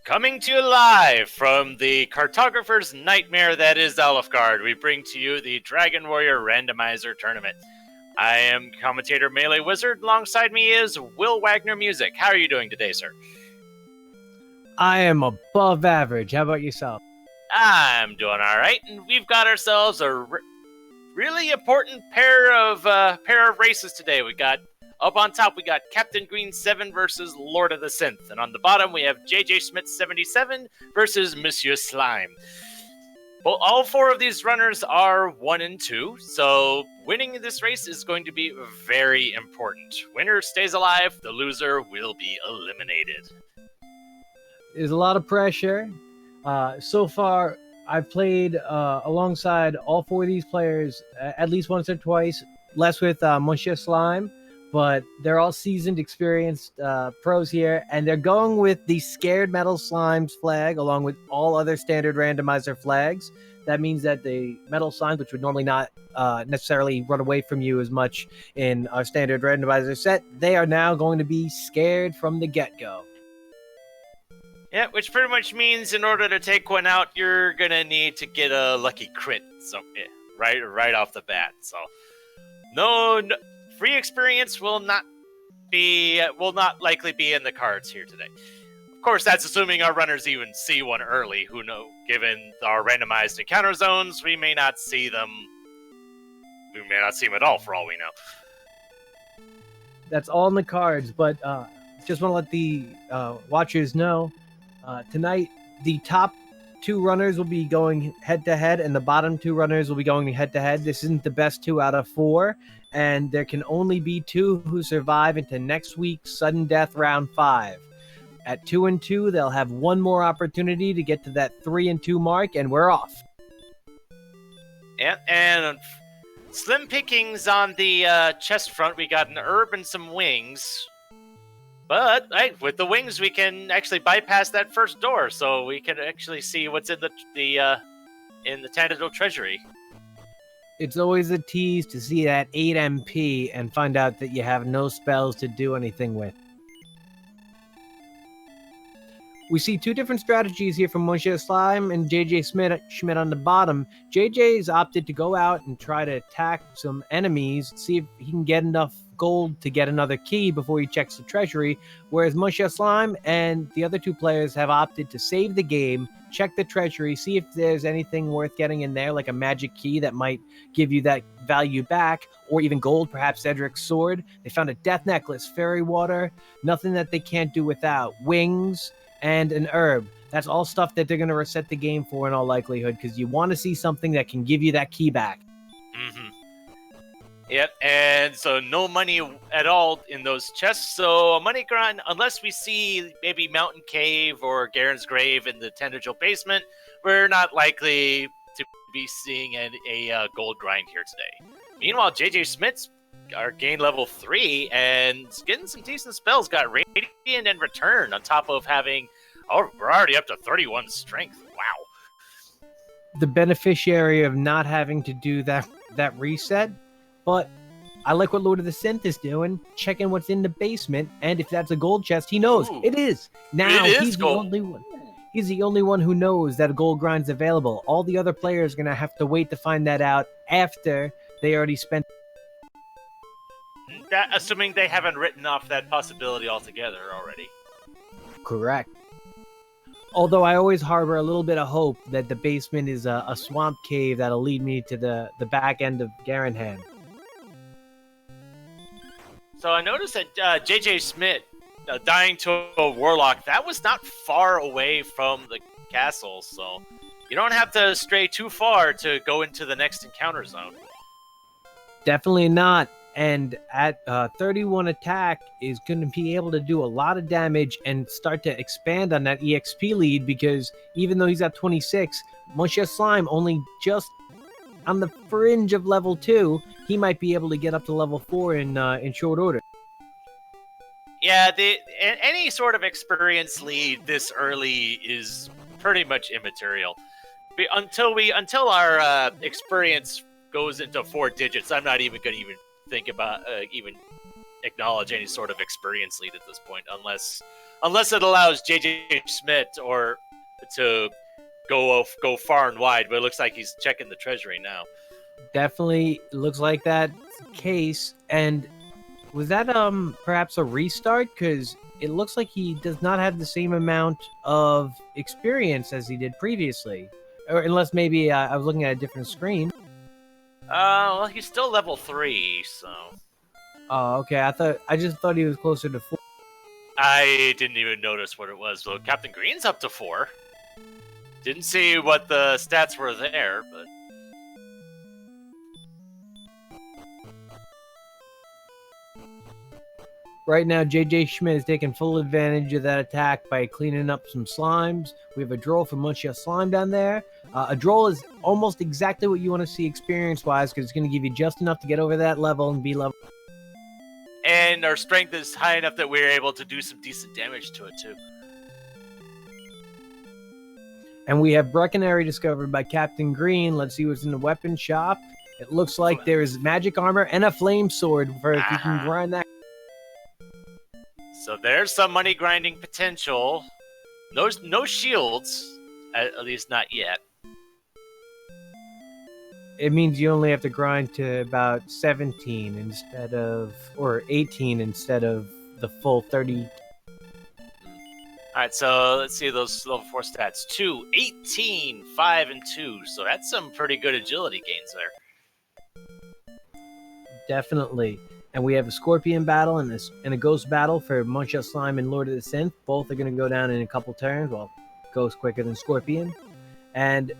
Coming to you live from the cartographer's nightmare that is Alfgard, we bring to you the Dragon Warrior Randomizer Tournament. I am commentator MeleeWizard. Alongside me is WillWagnerMusic. How are you doing today, sir? I am above average. How about yourself? I'm doing all right, and we've got ourselves a really important pair of races today. We got up on top, we got CaptainGreen7 versus LordoftheSynth, and on the bottom we have Jjschmidt77 versus MonsieurSlime. Well, all four of these runners are 1 and 2, so winning this race is going to be very important. Winner stays alive, the loser will be eliminated. There's a lot of pressure. So far, I've played alongside all four of these players at least once or twice, less with MonsieurSlime, but they're all seasoned, experienced pros here, and they're going with the Scared Metal Slimes flag along with all other standard randomizer flags. That means that the metal slimes, which would normally not necessarily run away from you as much in our standard randomizer set, they are now going to be scared from the get-go. Yeah, which pretty much means in order to take one out, you're gonna need to get a lucky crit, so right off the bat. So, no free experience will not likely be in the cards here today. Of course, that's assuming our runners even see one early. Who knows? Given our randomized encounter zones, we may not see them. We may not see them at all, for all we know. That's all in the cards, but just want to let the watchers know. Tonight, the top 2 runners will be going head-to-head, and the bottom 2 runners will be going head-to-head. This isn't the best 2 out of 4, and there can only be 2 who survive into next week's Sudden Death Round 5. At 2 and 2, they'll have one more opportunity to get to that 3 and 2 mark, and we're off. Yeah, and slim pickings on the chest front. We got an herb and some wings. But with the wings, we can actually bypass that first door, so we can actually see what's in the Tangential Treasury. It's always a tease to see that 8 MP and find out that you have no spells to do anything with. We see 2 different strategies here from MonsieurSlime and Jjschmidt on the bottom. JJ's opted to go out and try to attack some enemies, see if he can get enough gold to get another key before he checks the treasury, whereas MonsieurSlime and the other 2 players have opted to save the game, check the treasury, see if there's anything worth getting in there, like a magic key that might give you that value back, or even gold, perhaps Cedric's sword. They found a death necklace, fairy water, nothing that they can't do without, wings, and an herb. That's all stuff that they're going to reset the game for in all likelihood, because you want to see something that can give you that key back. Mm-hmm. Yep, and so no money at all in those chests, so a money grind, unless we see maybe Mountain Cave or Garen's Grave in the Tangential Basement, we're not likely to be seeing a gold grind here today. Meanwhile, Jjschmidt's are gained level 3 and getting some decent spells, got Radiant and Return on top of having, we're already up to 31 strength, wow. The beneficiary of not having to do that reset. But I like what Lord of the Synth is doing, checking what's in the basement, and if that's a gold chest, he knows. Ooh, it is. Now he's the only one. He's the only one who knows that a gold grind's available. All the other players are going to have to wait to find that out after they already spent. Assuming they haven't written off that possibility altogether already. Correct. Although I always harbor a little bit of hope that the basement is a swamp cave that'll lead me to the back end of Garenhan. So I noticed that Jjschmidt dying to a warlock, that was not far away from the castle, so you don't have to stray too far to go into the next encounter zone. Definitely not. And at 31 attack is going to be able to do a lot of damage and start to expand on that EXP lead, because even though he's at 26, MonsieurSlime only just on the fringe of level 2, he might be able to get up to level 4 in short order. Yeah, any sort of experience lead this early is pretty much immaterial. Until our experience goes into 4 digits, I'm not even going to think about even acknowledge any sort of experience lead at this point, unless unless it allows JJ Schmidt or to go far and wide. But it looks like he's checking the treasury now. Definitely looks like that case. And was that perhaps a restart? Because it looks like he does not have the same amount of experience as he did previously, or unless maybe I was looking at a different screen. Well, he's still level 3, so. Oh, okay. I just thought he was closer to 4. I didn't even notice what it was. So Captain Green's up to 4. Didn't see what the stats were there, but. Right now, JJ Schmidt is taking full advantage of that attack by cleaning up some slimes. We have a droll from MonsieurSlime down there. A droll is almost exactly what you want to see experience-wise, because it's going to give you just enough to get over that level and be level. And our strength is high enough that we're able to do some decent damage to it, too. And we have Breckenary discovered by Captain Green. Let's see what's in the weapon shop. It looks like there's magic armor and a flame sword for if you can grind that. So there's some money grinding potential. No shields, at least not yet. It means you only have to grind to about 17 instead of, or 18 instead of the full 30. All right, so let's see those level 4 stats. 2, 18, 5, and 2. So that's some pretty good agility gains there. Definitely. And we have a Scorpion battle and a Ghost battle for MonsieurSlime and Lord of the Synth. Both are going to go down in a couple turns. Well, Ghost quicker than Scorpion. And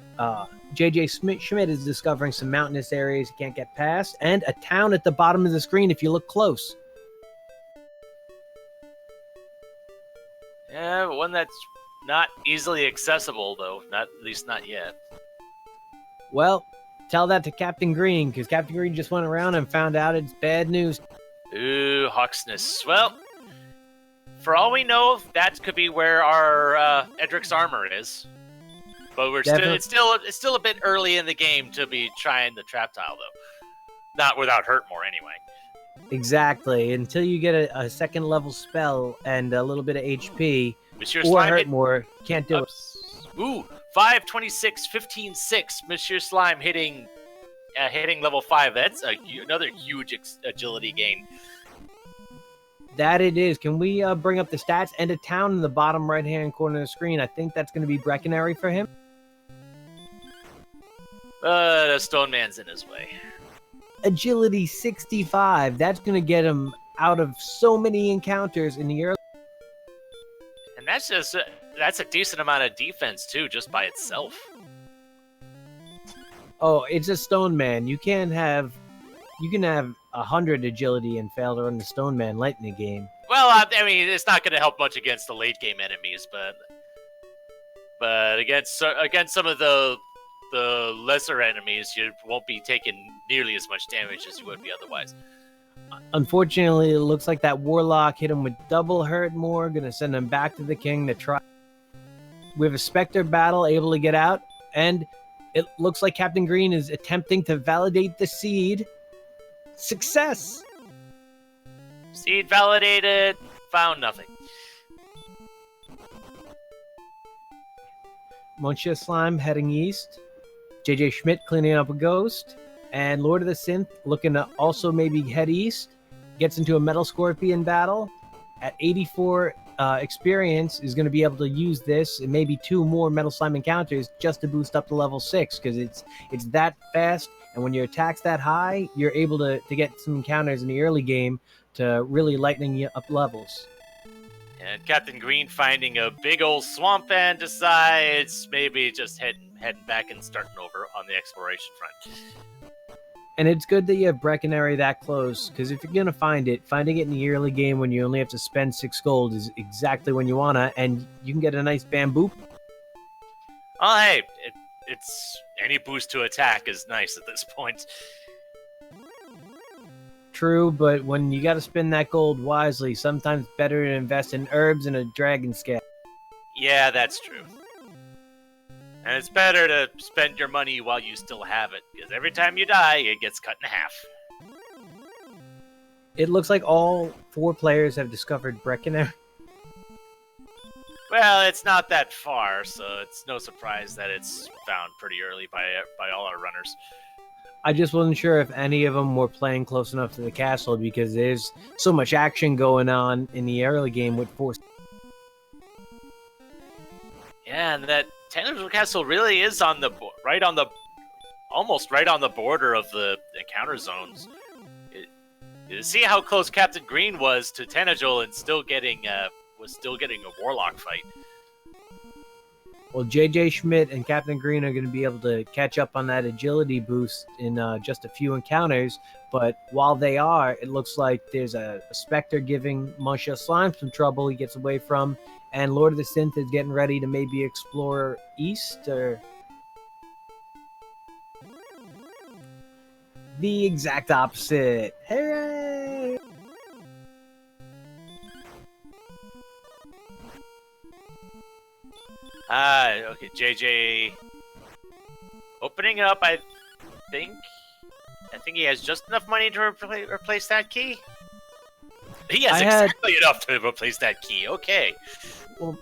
JJ Schmidt is discovering some mountainous areas he can't get past, and a town at the bottom of the screen if you look close. Yeah, but one that's not easily accessible, though. At least not yet. Well, tell that to Captain Green, because Captain Green just went around and found out it's bad news. Ooh, Hawksness. Well, for all we know, that could be where our Edric's armor is. But it's still a bit early in the game to be trying the trap tile, though. Not without Hurtmore, anyway. Exactly. Until you get a second level spell and a little bit of HP, MonsieurSlime Hurtmore, can't do it. Ooh, 5, 26, 15, 6. MonsieurSlime hitting level 5. That's another huge agility gain. That it is. Can we bring up the stats and a town in the bottom right-hand corner of the screen? I think that's going to be Breckenary for him. The Stone Man's in his way. Agility 65. That's going to get him out of so many encounters in the early. And that's a decent amount of defense, too, just by itself. Oh, it's a Stone Man. You can have 100 agility and fail to run the Stone Man late in the game. Well, I mean, it's not going to help much against the late game enemies, but against some of the lesser enemies, you won't be taking nearly as much damage as you would be otherwise. Unfortunately, it looks like that Warlock hit him with double Hurtmore. Gonna send him back to the King to try. We have a Spectre battle able to get out, and it looks like Captain Green is attempting to validate the seed. Success! Seed validated. Found nothing. MonsieurSlime heading east. JJ Schmidt cleaning up a ghost. And Lord of the Synth looking to also maybe head east. Gets into a Metal Scorpion battle. At 84 experience is going to be able to use this and maybe 2 more Metal Slime encounters just to boost up to level 6, because it's that fast. And when your attack's that high, you're able to get some encounters in the early game to really lightening you up levels. And Captain Green finding a big old swamp and decides maybe just heading back and starting over on the exploration front. And it's good that you have Breckenary that close, because if you're going to finding it in the early game when you only have to spend 6 gold is exactly when you want to, and you can get a nice bamboo. Oh, hey, it's any boost to attack is nice at this point. True, but when you got to spend that gold wisely, sometimes better to invest in herbs and a dragon scale. Yeah, that's true. And it's better to spend your money while you still have it, because every time you die, it gets cut in half. It looks like all 4 players have discovered Breckenary. Well, it's not that far, so it's no surprise that it's found pretty early by all our runners. I just wasn't sure if any of them were playing close enough to the castle because there's so much action going on in the early game with force. Yeah, and that Tangential Castle really is on the almost right on the border of the encounter zones. You see how close Captain Green was to Tangential and still getting a Warlock fight. Well, JJ Schmidt and Captain Green are going to be able to catch up on that agility boost in just a few encounters. But while they are, it looks like there's a Spectre giving MonsieurSlime some trouble he gets away from. And Lord of the Synth is getting ready to maybe explore east or the exact opposite. Hooray! Okay, JJ opening up. I think he has just enough money to replace that key. He has exactly enough to replace that key. Okay. Well,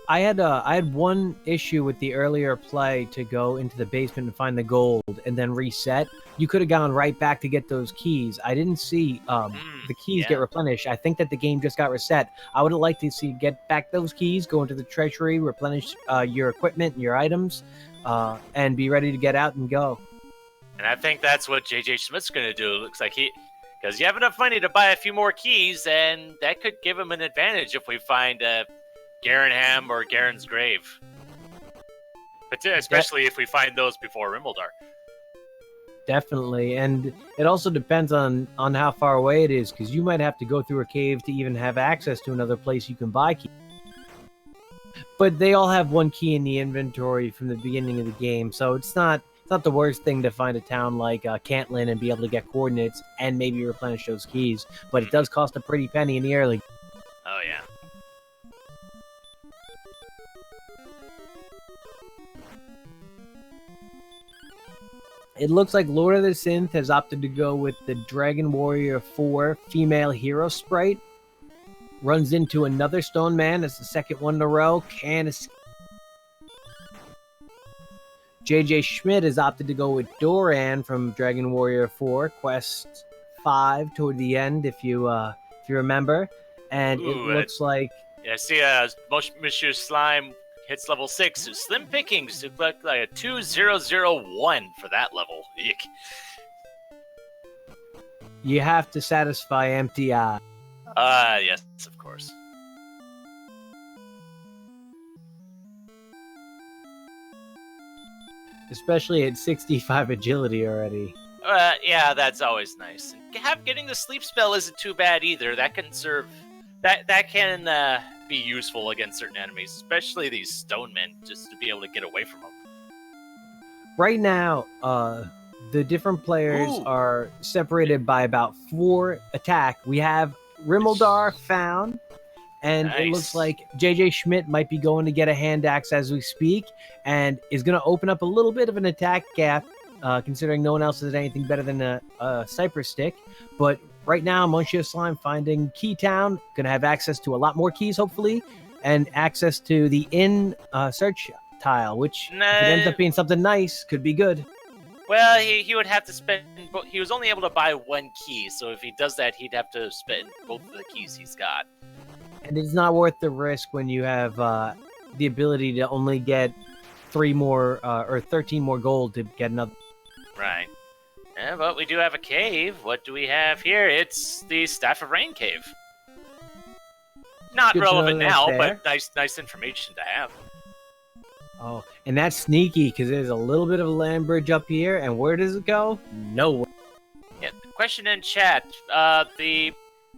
I had one issue with the earlier play to go into the basement and find the gold and then reset. You could have gone right back to get those keys. I didn't see the keys get replenished. I think that the game just got reset. I would have liked to see get back those keys, go into the treasury, replenish your equipment and your items, and be ready to get out and go. And I think that's what JJ Schmidt's going to do. It looks like because you have enough money to buy a few more keys, and that could give him an advantage if we find Garenham or Garen's Grave. But especially if we find those before Rimmildar. Definitely, and it also depends on how far away it is, because you might have to go through a cave to even have access to another place you can buy keys. But they all have one key in the inventory from the beginning of the game, so it's not the worst thing to find a town like Cantlin and be able to get coordinates and maybe replenish those keys. But it does cost a pretty penny in the early. Oh yeah. It looks like Lord of the Synth has opted to go with the Dragon Warrior 4 female hero sprite. Runs into another stone man. That's the second one in a row. Can't escape. JJ Schmidt has opted to go with Doran from Dragon Warrior 4, Quest 5 toward the end, if you remember. And it looks like... Yeah, I see MonsieurSlime hits level 6. Slim pickings. It looked like a 2001 for that level. Eek. You have to satisfy empty eye. Yes, of course. Especially at 65 agility already. Yeah, that's always nice. Getting the sleep spell isn't too bad either. That can serve... That can be useful against certain enemies, especially these stone men, just to be able to get away from them. Right now, the different players are separated by about 4 attack. We have Rimmildar found, and it looks like JJ Schmidt might be going to get a hand axe as we speak, and is going to open up a little bit of an attack gap, considering no one else has anything better than a Cypress stick. But right now, MonsieurSlime finding Key Town, going to have access to a lot more keys, hopefully, and access to the inn search tile, which, if it ends up being something nice, could be good. Well, he would have to spend... He was only able to buy 1 key, so if he does that, he'd have to spend both of the keys he's got. And it's not worth the risk when you have the ability to only get 3 more or 13 more gold to get another. Right. Yeah, but we do have a cave. What do we have here? It's the Staff of Rain cave. Not relevant now, but nice information to have. Oh, and that's sneaky because there's a little bit of a land bridge up here, and where does it go? Nowhere. Yeah, question in chat. The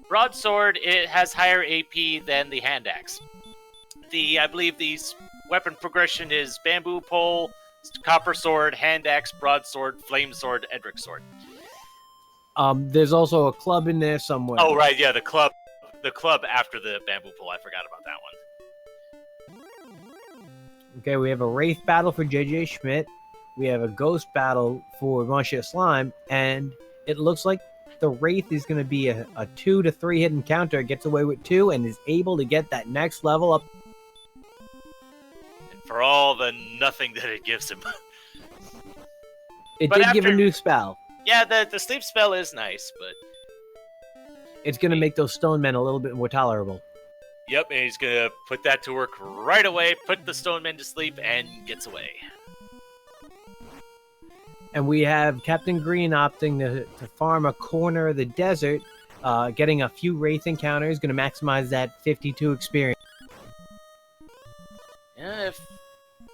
broadsword, it has higher AP than the hand axe. I believe the weapon progression is bamboo pole, copper sword, hand axe, broadsword, flame sword, Edric sword. There's also a club in there somewhere. Oh right, yeah, the club after the bamboo pole. I forgot about that one. Okay, we have a Wraith battle for JJ Schmidt. We have a Ghost battle for MonsieurSlime, and it looks like the Wraith is going to be a 2 to 3 hit encounter. Gets away with 2 and is able to get that next level up. for all the nothing that it gives him. It But did give a after- new spell. Yeah, the sleep spell is nice, but It's going to make those stone men a little bit more tolerable. yep, and he's gonna put that to work right away, put the stone men to sleep, and gets away. And we have Captain Green opting to farm a corner of the desert, getting a few Wraith encounters, going to maximize that 52 experience. Yeah,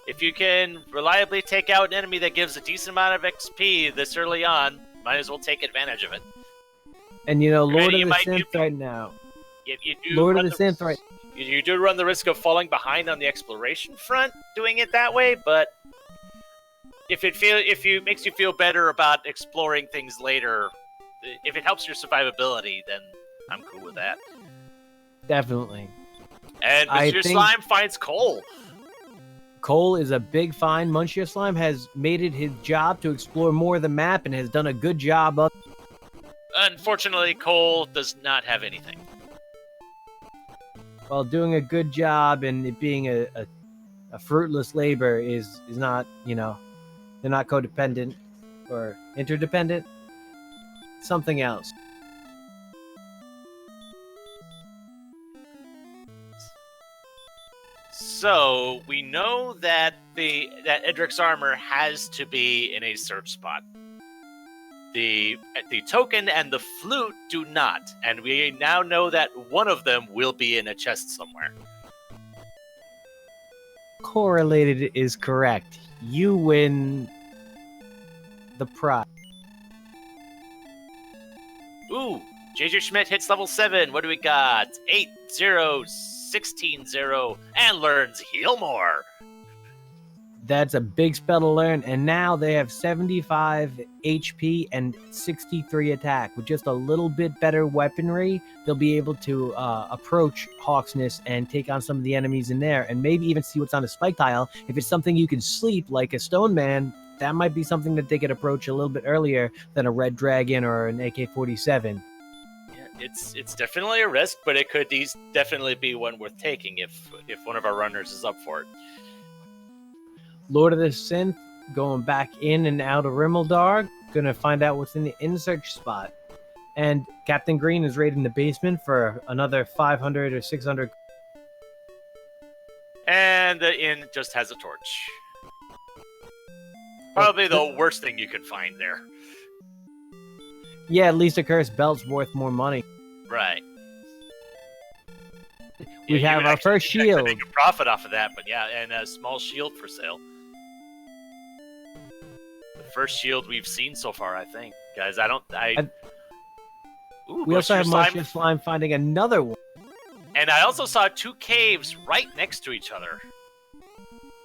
if you can reliably take out an enemy that gives a decent amount of XP this early on, might as well take advantage of it. And you know, Lord Granted, of you the might Synth do- right now. You do Lord run of the Synth right. You do run the risk of falling behind on the exploration front doing it that way, but if it makes you feel better about exploring things later, if it helps your survivability, then I'm cool with that. Definitely. And I Monsieur think- Slime finds coal. Cole is a big find. MonsieurSlime has made it his job to explore more of the map and has done a good job of. Unfortunately, coal does not have anything. Well, doing a good job and it being a fruitless labor is not, you know, they're not codependent or interdependent. Something else. So we know that that Edric's armor has to be in a search spot. The token and the flute do not, and we now know that one of them will be in a chest somewhere. Correlated is correct. You win the prize. Ooh, JJ Schmidt hits level 7. What do we got? 8, 0, 16, 0, and learns Heal More. That's a big spell to learn, and now they have 75 HP and 63 attack. With just a little bit better weaponry, they'll be able to approach Hawksness and take on some of the enemies in there, and maybe even see what's on the spike tile. If it's something you can sleep, like a Stone Man, that might be something that they could approach a little bit earlier than a Red Dragon or an AK-47. Yeah, it's definitely a risk, but it could definitely be one worth taking if one of our runners is up for it. Lord of the Synth going back in and out of Rimmeldarg, gonna find out what's in the in-search spot. And Captain Green is raiding the basement for another 500 or 600. And the inn just has a torch. Probably the worst thing you can find there. Yeah, at least a cursed belt's worth more money. Right. We you have would our actually- first you'd actually shield. Make a profit off of that, but yeah, and a small shield for sale. The first shield we've seen so far, I think. Guys, Ooh, We also have Monsieur Slime. MonsieurSlime finding another one. And I also saw 2 caves right next to each other.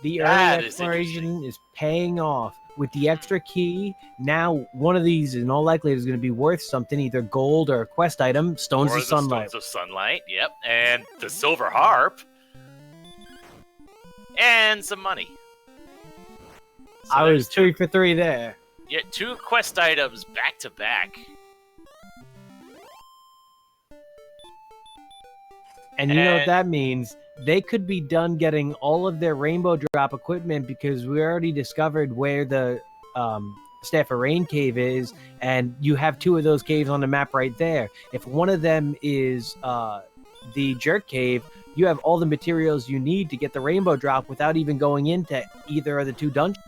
The That early is exploration is paying off. With the extra key, now one of these in all likelihood is going to be worth something, either gold or a quest item. Stones Or of the Sunlight. Stones of Sunlight, yep. And the Silver Harp. And some money. So I there's was 3 for 3 there. Yeah, 2 quest items back to back. And you know what And- that means? They could be done getting all of their Rainbow Drop equipment because we already discovered where the Staff of Rain cave is, and you have 2 of those caves on the map right there. If one of them is the Jerk Cave, you have all the materials you need to get the Rainbow Drop without even going into either of the 2 dungeons.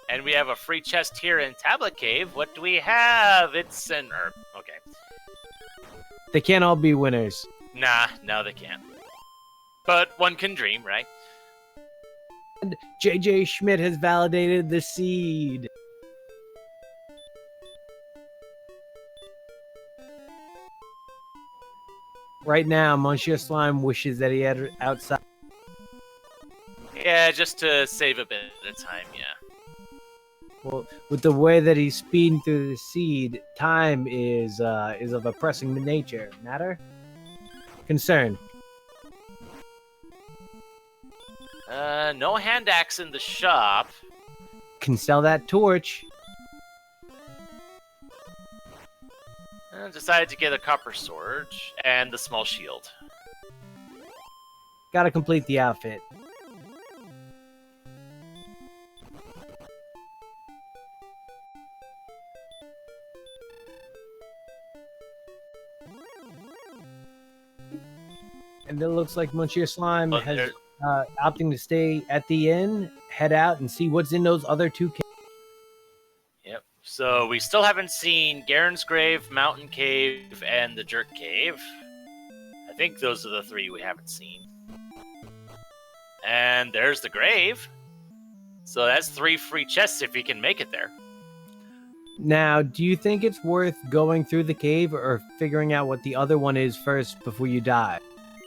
And we have a free chest here in Tablet Cave. What do we have? It's an herb. Okay. They can't all be winners. Nah, no, they can't. But one can dream, right? JJ Schmidt has validated the seed. Right now, MonsieurSlime wishes that he had it outside. Yeah, just to save a bit of time, yeah. Well, with the way that he's speeding through the seed, time is of a pressing nature. Matter? Concern. No hand axe in the shop. Can sell that torch. Decided to get a copper sword and the small shield. Gotta complete the outfit. And it looks like MonsieurSlime Oh, has opting to stay at the inn, head out, and see what's in those other two caves. Yep. So we still haven't seen Garen's Grave, Mountain Cave, and the Jerk Cave. I think those are the three we haven't seen. And there's the grave. So that's 3 free chests if he can make it there. Now, do you think it's worth going through the cave or figuring out what the other one is first before you die?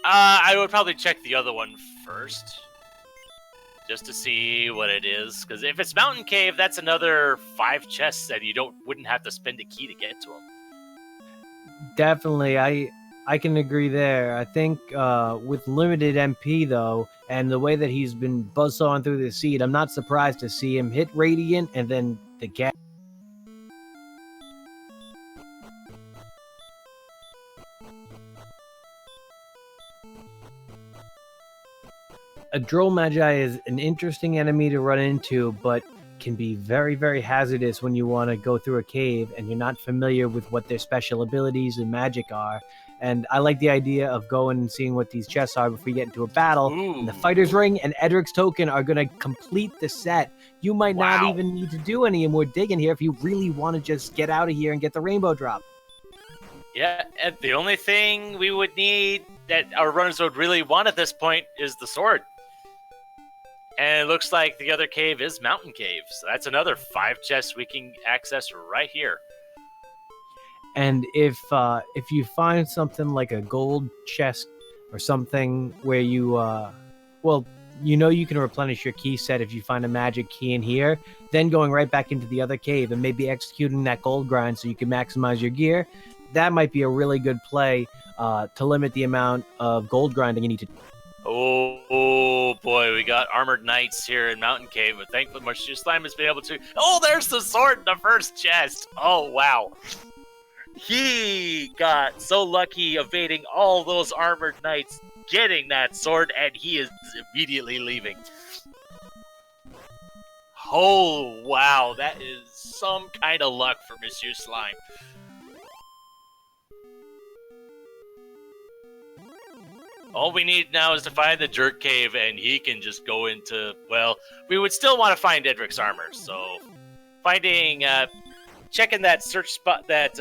I would probably check the other one first, just to see what it is. Because if it's Mountain Cave, that's another 5 chests that you wouldn't have to spend a key to get to them. Definitely, I can agree there. I think with limited MP though, and the way that he's been buzzsawing through the seed, I'm not surprised to see him hit Radiant and then the gas. A Droll Magi is an interesting enemy to run into, but can be very, very hazardous when you want to go through a cave and you're not familiar with what their special abilities and magic are. And I like the idea of going and seeing what these chests are before you get into a battle. And the Fighter's Ring and Edric's Token are going to complete the set. You might not even need to do any more digging here if you really want to just get out of here and get the Rainbow Drop. Yeah, and the only thing we would need that our runners would really want at this point is the sword. And it looks like the other cave is Mountain Cave. So that's another 5 chests we can access right here. And if you find something like a gold chest or something where you, you can replenish your key set if you find a magic key in here, then going right back into the other cave and maybe executing that gold grind so you can maximize your gear, that might be a really good play to limit the amount of gold grinding you need to do. Oh boy, we got Armored Knights here in Mountain Cave, but thankfully MonsieurSlime has been able to... Oh, there's the sword in the first chest! Oh, wow. He got so lucky evading all those Armored Knights, getting that sword, and he is immediately leaving. Oh, wow, that is some kind of luck for MonsieurSlime. All we need now is to find the Jerk Cave, and he can just go into... Well, we would still want to find Edric's armor, so... Checking that search spot, that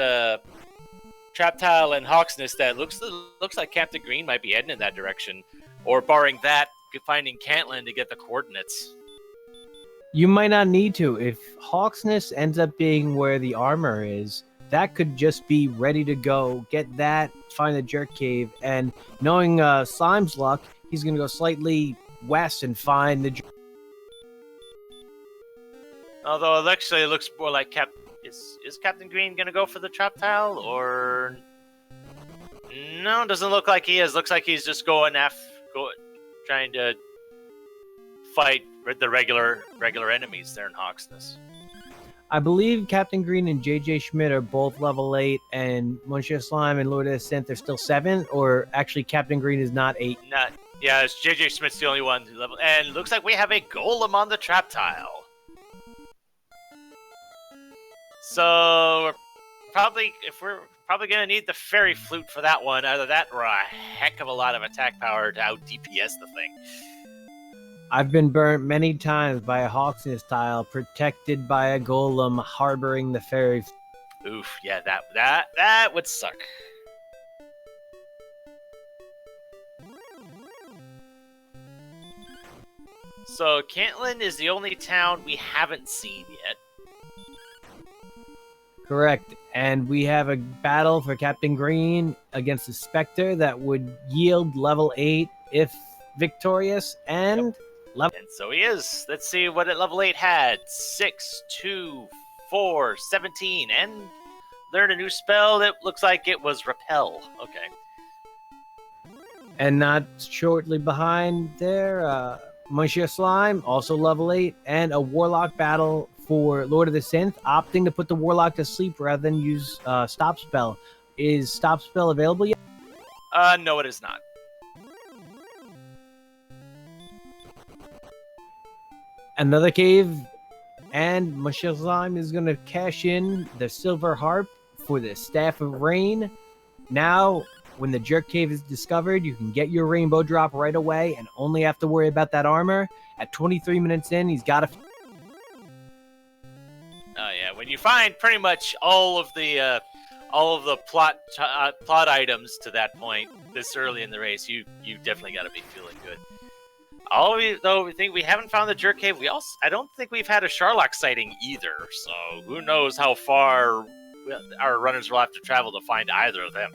trap tile and Hawk's Nest, that looks like Captain Green might be heading in that direction. Or barring that, finding Caitlin to get the coordinates. You might not need to. If Hawk's Nest ends up being where the armor is, that could just be ready to go. Get that, find the Jerk Cave, and knowing Slime's luck, he's going to go slightly west and find the... Although it actually looks more like Is Captain Green going to go for the trap tile, or... No, doesn't look like he is. Looks like he's just trying to fight the regular enemies there in Hawk's Nest. I believe Captain Green and Jjschmidt are both level 8, and MonsieurSlime and LordoftheSynth are still 7, or actually Captain Green is not 8. Yeah, it's Jjschmidt's the only one who level. And looks like we have a golem on the trap tile. So we're probably gonna need the fairy flute for that one. Either that or a heck of a lot of attack power to out DPS the thing. I've been burnt many times by a Hawk's Nest tile, protected by a golem harboring the fairy. Oof, yeah, that would suck. So Caitlin is the only town we haven't seen yet. Correct. And we have a battle for Captain Green against a Spectre that would yield level 8 if victorious, and... Yep. And so he is. Let's see what at level 8 had. 6, 2, 4, 17, and learn a new spell. It looks like it was Repel. Okay. And not shortly behind there, MonsieurSlime, also level 8, and a Warlock battle for LordoftheSynth, opting to put the Warlock to sleep rather than use Stop Spell. Is Stop Spell available yet? No, it is not. Another cave, and MonsieurSlime is going to cash in the Silver Harp for the Staff of Rain. Now, when the Jerk Cave is discovered, you can get your rainbow drop right away and only have to worry about that armor. At 23 minutes in, he's got a... Oh yeah, when you find pretty much all of the plot items to that point this early in the race, you definitely got to be feeling good. Though we think we haven't found the Jerk Cave, I don't think we've had a Charlock sighting either. So who knows how far our runners will have to travel to find either of them.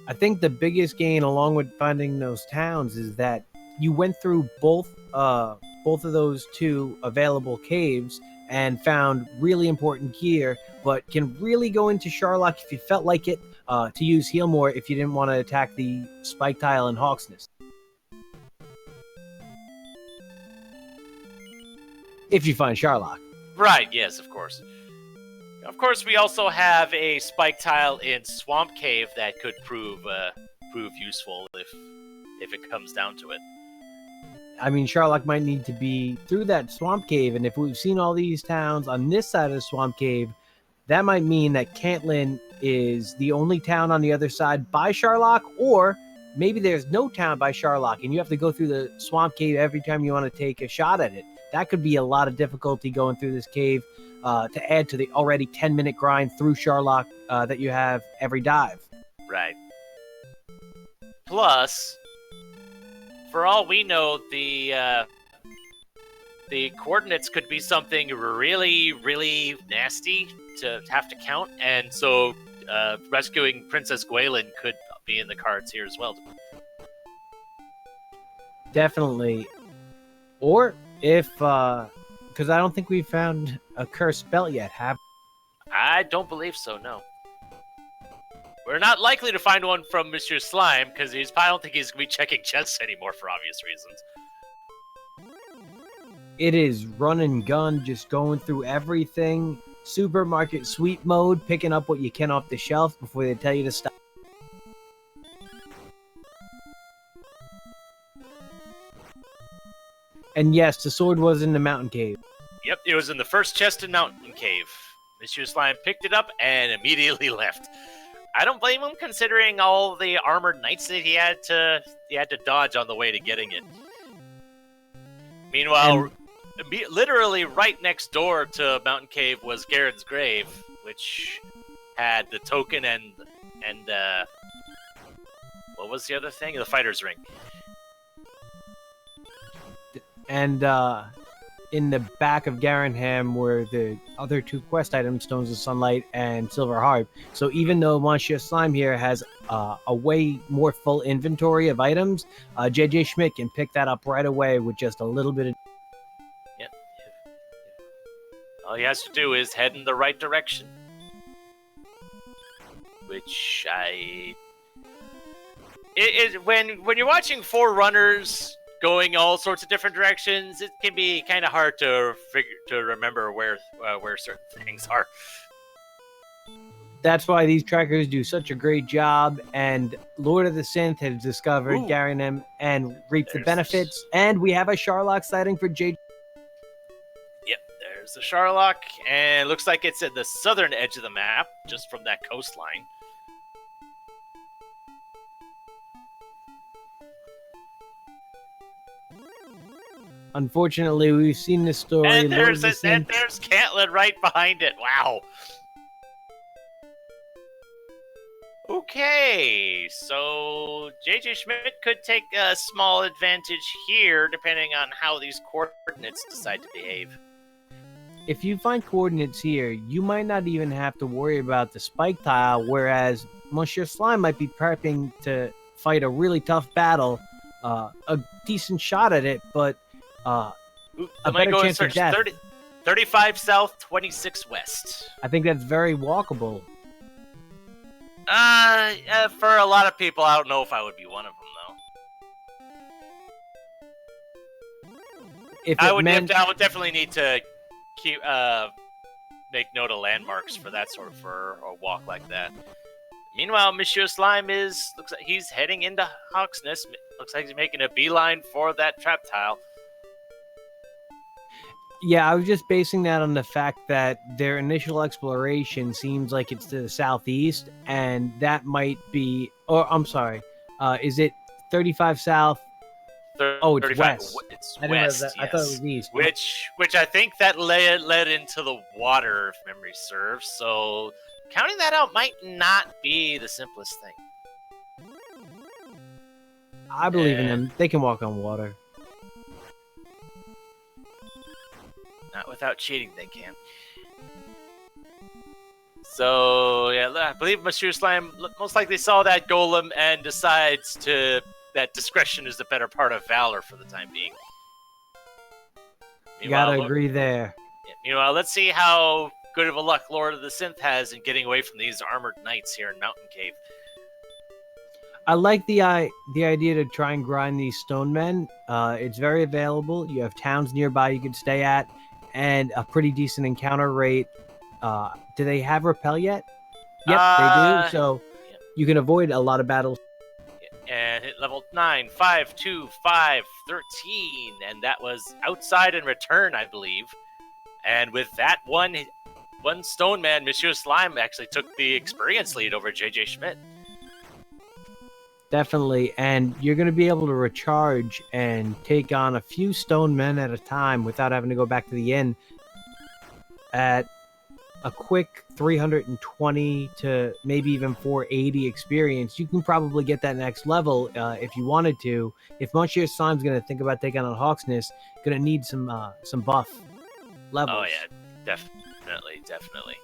I think the biggest gain, along with finding those towns, is that you went through both of those two available caves and found really important gear, but can really go into Charlock if you felt like it, to use Heal More if you didn't want to attack the Spike Tile and Hawk's Nest. If you find Charlock. Right, yes, of course. Of course, we also have a Spike Tile in Swamp Cave that could prove useful if it comes down to it. I mean, Charlock might need to be through that Swamp Cave, and if we've seen all these towns on this side of the Swamp Cave, that might mean that Cantlin is the only town on the other side by Charlock, or maybe there's no town by Charlock, and you have to go through the Swamp Cave every time you want to take a shot at it. That could be a lot of difficulty going through this cave to add to the already 10-minute grind through Charlock that you have every dive. Right. Plus, for all we know, the coordinates could be something really, really nasty to have to count, and so rescuing Princess Gwaelin could be in the cards here as well. Definitely. Or if, because I don't think we've found a cursed belt yet, have we? I don't believe so, no. We're not likely to find one from MonsieurSlime, because I don't think he's going to be checking chests anymore for obvious reasons. It is run and gun, just going through everything. Supermarket sweep mode, picking up what you can off the shelf before they tell you to stop. And yes, the sword was in the mountain cave. Yep, it was in the first chest in Mountain Cave. MonsieurSlime picked it up and immediately left. I don't blame him, considering all the armored knights that he had to dodge on the way to getting it. Meanwhile, literally right next door to Mountain Cave was Garen's Grave, which had the token and what was the other thing? The Fighter's Ring. And in the back of Garenham were the other two quest items, Stones of Sunlight and Silver Harp. So even though MonsieurSlime here has a way more full inventory of items, Jjschmidt can pick that up right away with just a little bit of... Yep. All he has to do is head in the right direction. Which when you're watching four runners going all sorts of different directions, it can be kind of hard to remember where certain things are. That's why these trackers do such a great job, and Lord of the Synth has discovered Garenham and reaped the benefits, and we have a Charlock sighting for J. Yep, there's the Charlock, and it looks like it's at the southern edge of the map, just from that coastline. Unfortunately, we've seen this story. And there's Cantlin right behind it. Wow. Okay, so Jjschmidt could take a small advantage here, depending on how these coordinates decide to behave. If you find coordinates here, you might not even have to worry about the spike tile, whereas MonsieurSlime might be prepping to fight a really tough battle, a decent shot at it, but a better chance of death. 35 south, 26 west. I think that's very walkable. For a lot of people, I don't know if I would be one of them, though. I would definitely need to keep make note of landmarks for that sort of for a walk like that. Meanwhile, MonsieurSlime looks like he's heading into Hawk's Nest. Looks like he's making a beeline for that trap tile. Yeah, I was just basing that on the fact that their initial exploration seems like it's to the southeast, and that might be Or I'm sorry, is it 35 south? Oh, it's 35. west. It's I didn't realize west, that. I thought it yes. was east. Which I think that led into the water, if memory serves. So counting that out might not be the simplest thing. I believe in them. They can walk on water. Not without cheating, they can. So, yeah, I believe MonsieurSlime most likely saw that golem and decides that discretion is the better part of valor for the time being. You gotta agree there. Meanwhile, let's see how good of a luck Lord of the Synth has in getting away from these armored knights here in Mountain Cave. I like the idea to try and grind these stone men. It's very available. You have towns nearby you could stay at, and a pretty decent encounter rate. Do they have repel yet? Yep, they do. So you can avoid a lot of battles. And hit level 9, 5, 2, 5, 13. And that was outside and return, I believe. And with that one stone man, MonsieurSlime actually took the experience lead over Jjschmidt. Definitely. And you're going to be able to recharge and take on a few stone men at a time without having to go back to the inn at a quick 320 to maybe even 480 experience. You can probably get that next level if you wanted to. If MonsieurSlime's going to think about taking on Hawksness, going to need some buff levels. Oh yeah, definitely.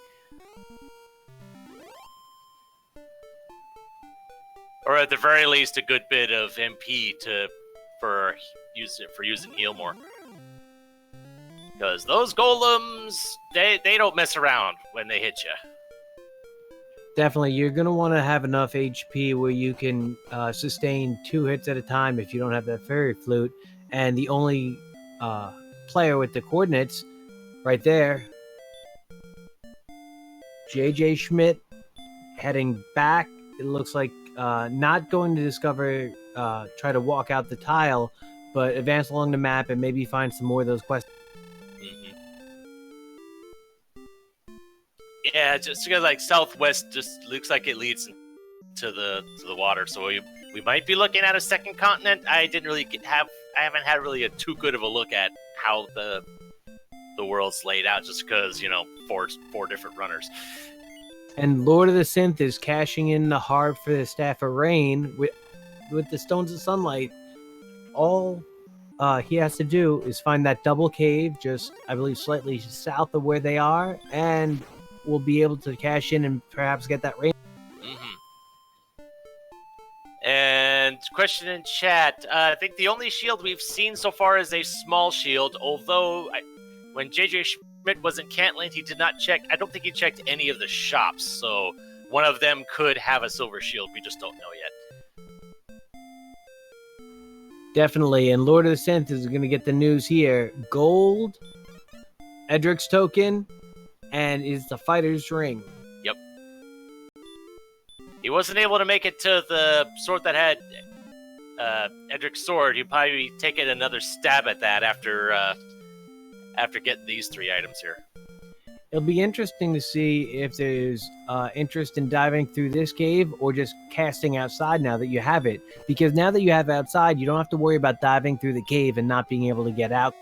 Or at the very least, a good bit of MP for using heal more. Because those golems, they don't mess around when they hit you. Definitely, you're going to want to have enough HP where you can sustain 2 hits at a time if you don't have that fairy flute. And the only player with the coordinates right there, Jjschmidt, heading back. It looks like not going to discover, try to walk out the tile, but advance along the map and maybe find some more of those quests. Yeah, just because like southwest just looks like it leads to the water, so we might be looking at a second continent. I haven't had really a too good of a look at how the world's laid out, just because four different runners. And Lord of the Synth is cashing in the harp for the Staff of Rain with the Stones of Sunlight. All he has to do is find that double cave, just I believe slightly south of where they are, and we'll be able to cash in and perhaps get that rain. And question in chat, I think the only shield we've seen so far is a small shield, although when Jjschmidt was in Cantland, he did not check. I don't think he checked any of the shops, so one of them could have a silver shield. We just don't know yet. Definitely, and Lord of the Synth is going to get the news here. Gold, Edric's token, and is the fighter's ring. Yep. He wasn't able to make it to the sword that had Edric's sword. He'd probably take another stab at that after getting these 3 items here. It'll be interesting to see if there's interest in diving through this cave or just casting outside now that you have it. Because now that you have outside, you don't have to worry about diving through the cave and not being able to get out.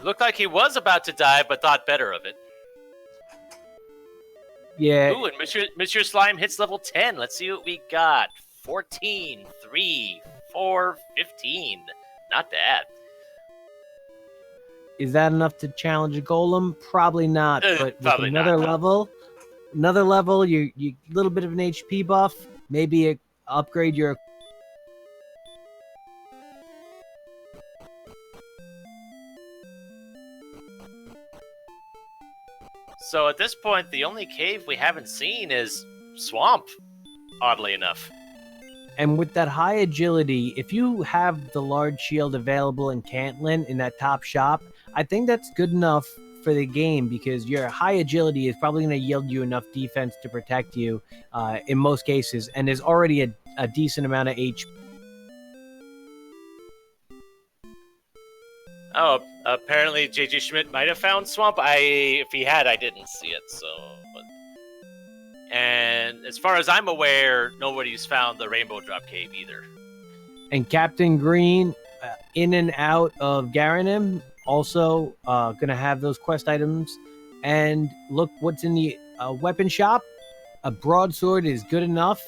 Looked like he was about to dive, but thought better of it. Yeah. Ooh, and MonsieurSlime hits level 10. Let's see what we got. 14, 3, 4, 15. Not bad. Is that enough to challenge a golem? Probably not. But probably with another level, you little bit of an HP buff, maybe upgrade your. So at this point, the only cave we haven't seen is Swamp, oddly enough. And with that high agility, if you have the large shield available in Cantlin in that top shop, I think that's good enough for the game because your high agility is probably going to yield you enough defense to protect you in most cases, and there's already a decent amount of HP. Oh, apparently Jjschmidt might have found Swamp. If he had, I didn't see it. So, and as far as I'm aware, nobody's found the Rainbow Drop Cave either. And Captain Green, in and out of Garanim, also going to have those quest items. And look what's in the weapon shop. A broadsword is good enough.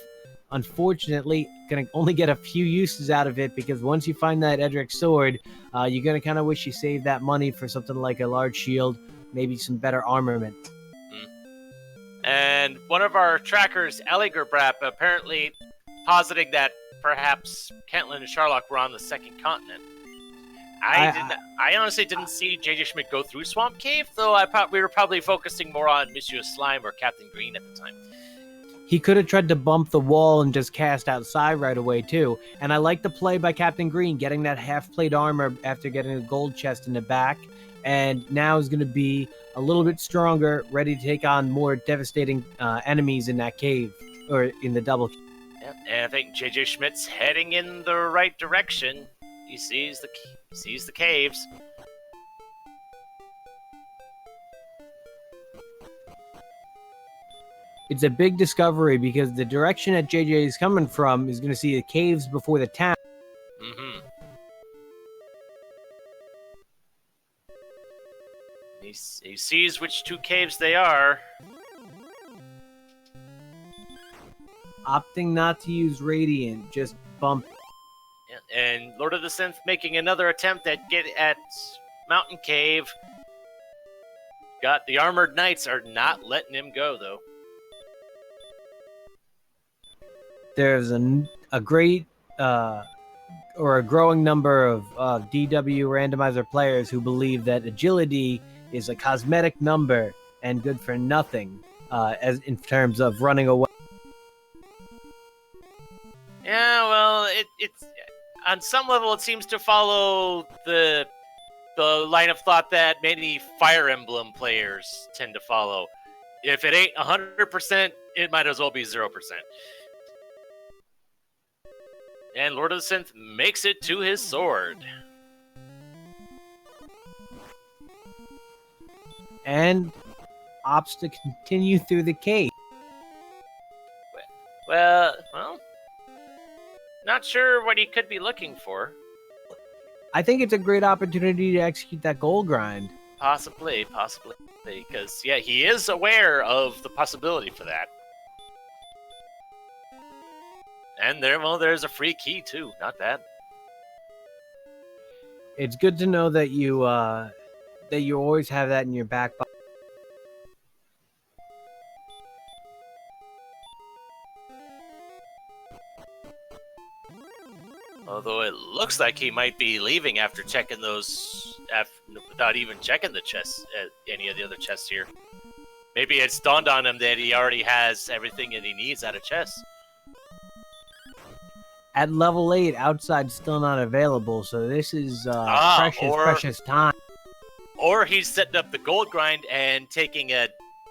Unfortunately, going to only get a few uses out of it, because once you find that Edric sword, you're going to kind of wish you saved that money for something like a large shield, maybe some better armament. And one of our trackers, Aligerbrap, apparently positing that perhaps Kentlin and Charlock were on the second continent. I honestly didn't see JJ Schmidt go through Swamp Cave, though I thought we were probably focusing more on MonsieurSlime or Captain Green at the time. He could have tried to bump the wall and just cast outside right away, too. And I like the play by Captain Green, getting that half-plate armor after getting a gold chest in the back. And now is going to be a little bit stronger, ready to take on more devastating enemies in that cave, or in the double cave. Yeah, and I think JJ Schmidt's heading in the right direction. He sees the caves. It's a big discovery, because the direction that JJ is coming from is going to see the caves before the town. Mm-hmm. He sees which two caves they are. Opting not to use Radiant, just bump. Yeah, and Lord of the Synth making another attempt at Mountain Cave. Got the Armored Knights are not letting him go, though. There's a great or a growing number of DW randomizer players who believe that agility is a cosmetic number and good for nothing, as in terms of running away. Yeah, well, it's on some level it seems to follow the line of thought that many Fire Emblem players tend to follow. If it ain't 100%, it might as well be 0%. And Lord of the Synth makes it to his sword. And opts to continue through the cave. Well, not sure what he could be looking for. I think it's a great opportunity to execute that goal grind. Possibly. Because, yeah, he is aware of the possibility for that. And there's a free key, too. Not bad. It's good to know that you always have that in your back pocket. Although it looks like he might be leaving after checking those, without even checking the chests, any of the other chests here. Maybe it's dawned on him that he already has everything that he needs out of chests. At level 8, outside still not available, so this is precious time. Or he's setting up the gold grind and taking an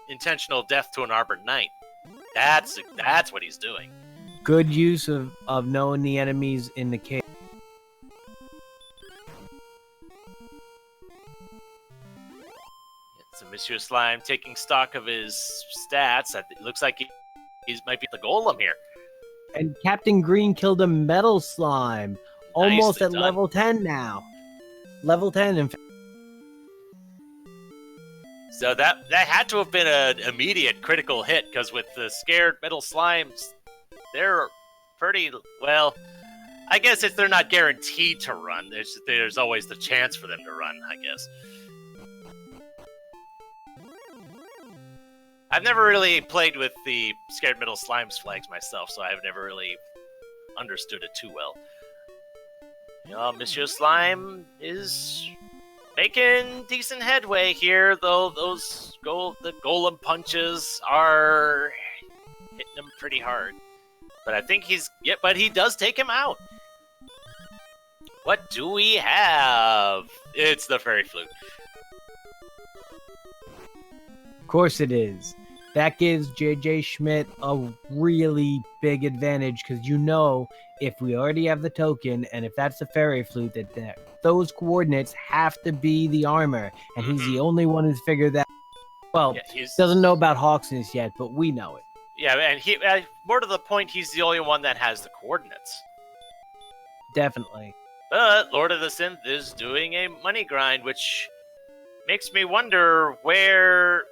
intentional death to an Armored Knight. That's what he's doing. Good use of knowing the enemies in the cave. So MonsieurSlime taking stock of his stats. It looks like he might be the golem here. And Captain Green killed a metal slime. Almost Nicely at done. level 10 now. Level 10, in fact. So that had to have been an immediate critical hit, because with the scared metal slimes, they're pretty, well, I guess if they're not guaranteed to run, there's always the chance for them to run, I guess. I've never really played with the Scared Metal Slimes flags myself, so I've never really understood it too well. MonsieurSlime is making decent headway here, though the golem punches are hitting him pretty hard. But I think he does take him out. What do we have? It's the Fairy Flute. Of course it is. That gives JJ Schmidt a really big advantage, because if we already have the token, and if that's the Fairy Flute, that those coordinates have to be the armor, and he's the only one who's figured that. Well, Yeah, doesn't know about Hawksness yet, but we know it. Yeah, and he more to the point, he's the only one that has the coordinates. Definitely. But Lord of the Synth is doing a money grind, which makes me wonder where...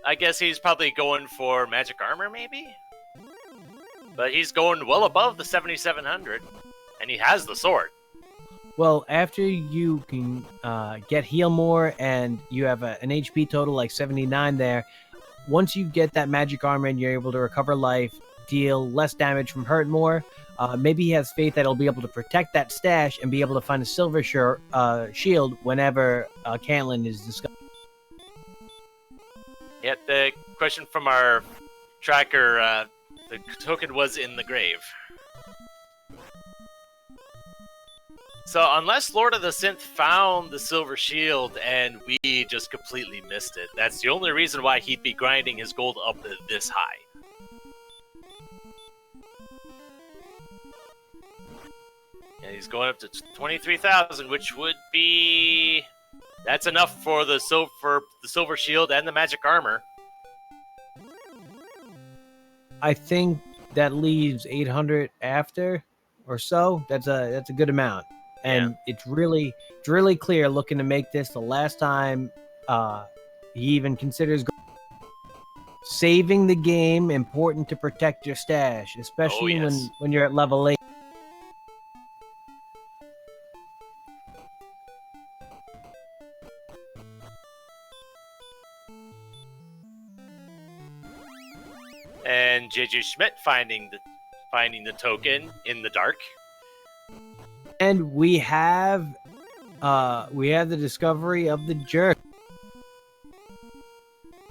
I guess he's probably going for magic armor, maybe? But he's going well above the 7,700, and he has the sword. Well, after you can get heal more and you have an HP total like 79 there, once you get that magic armor and you're able to recover life, deal less damage from hurt more, maybe he has faith that he'll be able to protect that stash and be able to find a silver shield whenever Caitlyn is discovered. Yet the question from our tracker, the token was in the grave. So unless Lord of the Synth found the silver shield and we just completely missed it, that's the only reason why he'd be grinding his gold up this high. And he's going up to 23,000, which would be... That's enough for the silver shield and the magic armor. I think that leaves 800 after or so. That's a good amount. And it's really clear looking to make this the last time he even considers saving the game. Important to protect your stash, especially when you're at level 8. And Jjschmidt finding the token in the dark. And we have the discovery of the jerk.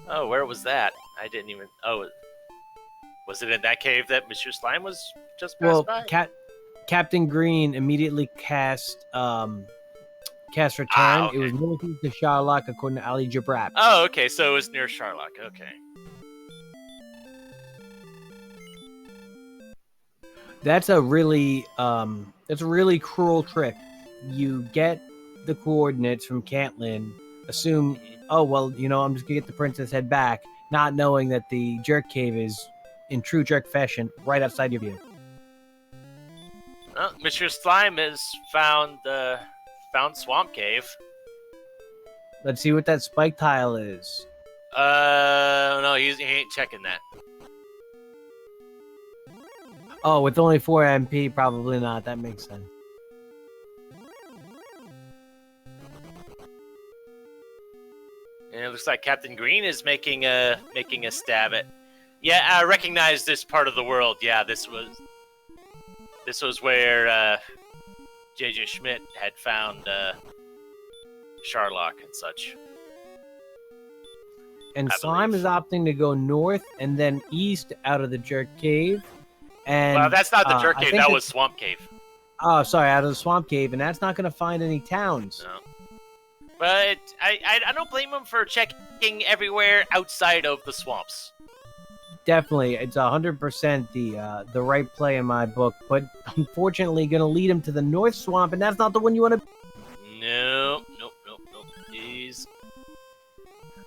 Oh, where was that? I didn't even... Oh, was it in that cave that MonsieurSlime was just passed by? Captain Green immediately cast Return. Okay. It was northeast of Charlock, according to Ali Jabrat. Oh, okay, so it was near Charlock. Okay. That's a really cruel trick. You get the coordinates from Caitlyn, assume, oh well, I'm just gonna get the princess head back, not knowing that the jerk cave is, in true jerk fashion, right outside your view. Well, MonsieurSlime has found Swamp Cave. Let's see what that spike tile is. No, he ain't checking that. Oh, with only 4 MP, probably not. That makes sense. And it looks like Captain Green is making a stab at. Yeah, I recognize this part of the world. Yeah, this was where Jjschmidt had found Charlock and such. And Slime is opting to go north and then east out of the jerk cave. And, well, that's not the jerk cave. That was Swamp Cave. Oh, sorry, out of the Swamp Cave, and that's not going to find any towns. No. But I don't blame him for checking everywhere outside of the swamps. Definitely, it's 100% the right play in my book, but unfortunately going to lead him to the North Swamp, and that's not the one you want to... Nope. He's...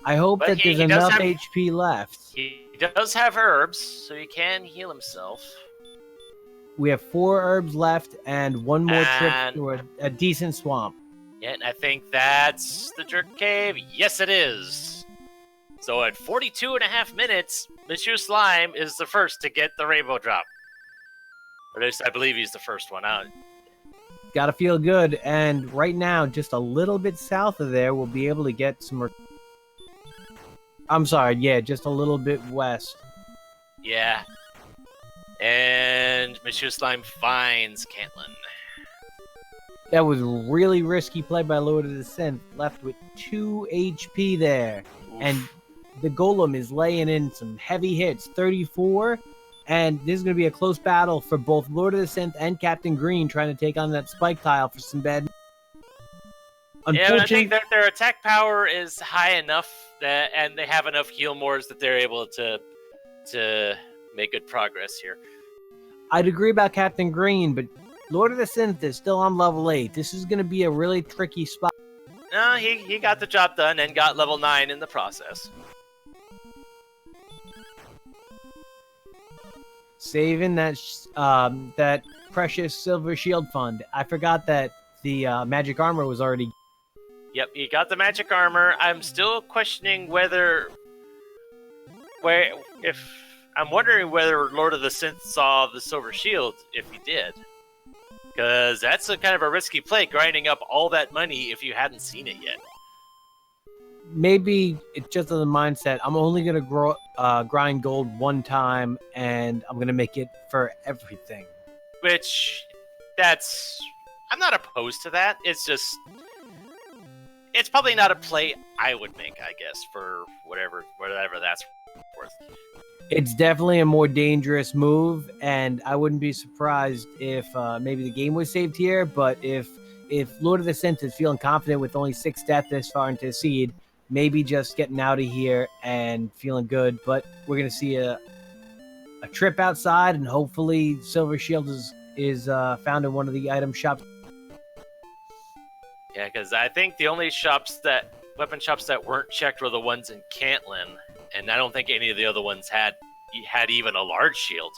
I hope that there's enough HP left. He does have herbs, so he can heal himself. We have 4 herbs left and one more trip to a decent swamp. Yeah, and I think that's the jerk cave. Yes, it is. So at 42.5 minutes, MonsieurSlime is the first to get the rainbow drop. Or at least I believe he's the first one out. Gotta feel good, and right now, just a little bit south of there, we'll be able to get some... I'm sorry, yeah, just a little bit west. Yeah. And MonsieurSlime finds Caitlyn. That was really risky play by Lord of the Synth. Left with 2 HP there. Oof. And the Golem is laying in some heavy hits. 34. And this is going to be a close battle for both Lord of the Synth and Captain Green trying to take on that spike tile for some bad... Yeah, but I think that their attack power is high enough that, and they have enough heal mores that they're able to make good progress here. I'd agree about Captain Green, but Lord of the Synth is still on level 8. This is going to be a really tricky spot. No, he got the job done and got level 9 in the process. saving that precious silver shield fund. I forgot that the magic armor was already. Yep, you got the magic armor. I'm still questioning I'm wondering whether Lord of the Synth saw the silver shield, if he did. Because that's a kind of a risky play, grinding up all that money if you hadn't seen it yet. Maybe it's just the mindset. I'm only going to grind gold one time, and I'm going to make it for everything. Which, I'm not opposed to that. It's just, it's probably not a play I would make, I guess, for whatever that's worth. It's definitely a more dangerous move, and I wouldn't be surprised if maybe the game was saved here. But if Lord of the Synth is feeling confident with only 6 death this far into the seed, maybe just getting out of here and feeling good. But we're gonna see a trip outside, and hopefully Silver Shield is found in one of the item shops. Yeah, because I think the only weapon shops that weren't checked were the ones in Cantlin, and I don't think any of the other ones had even a large shield.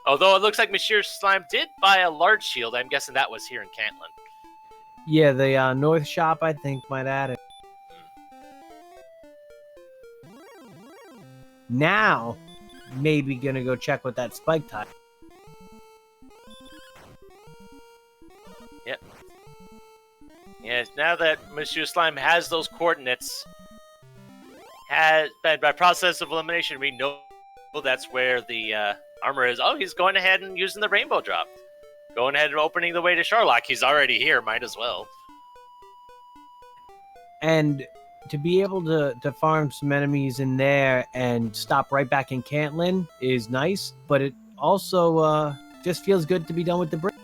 Although it looks like MonsieurSlime did buy a large shield, I'm guessing that was here in Cantlin. Yeah, the North shop I think might add it. Now, maybe gonna go check with that spike type. Yep. Yeah, now that MonsieurSlime has those coordinates, by process of elimination, we know that's where the armor is. Oh, he's going ahead and using the rainbow drop. Going ahead and opening the way to Charlock. He's already here, might as well. And to be able to farm some enemies in there and stop right back in Cantlin is nice, but it also just feels good to be done with the break.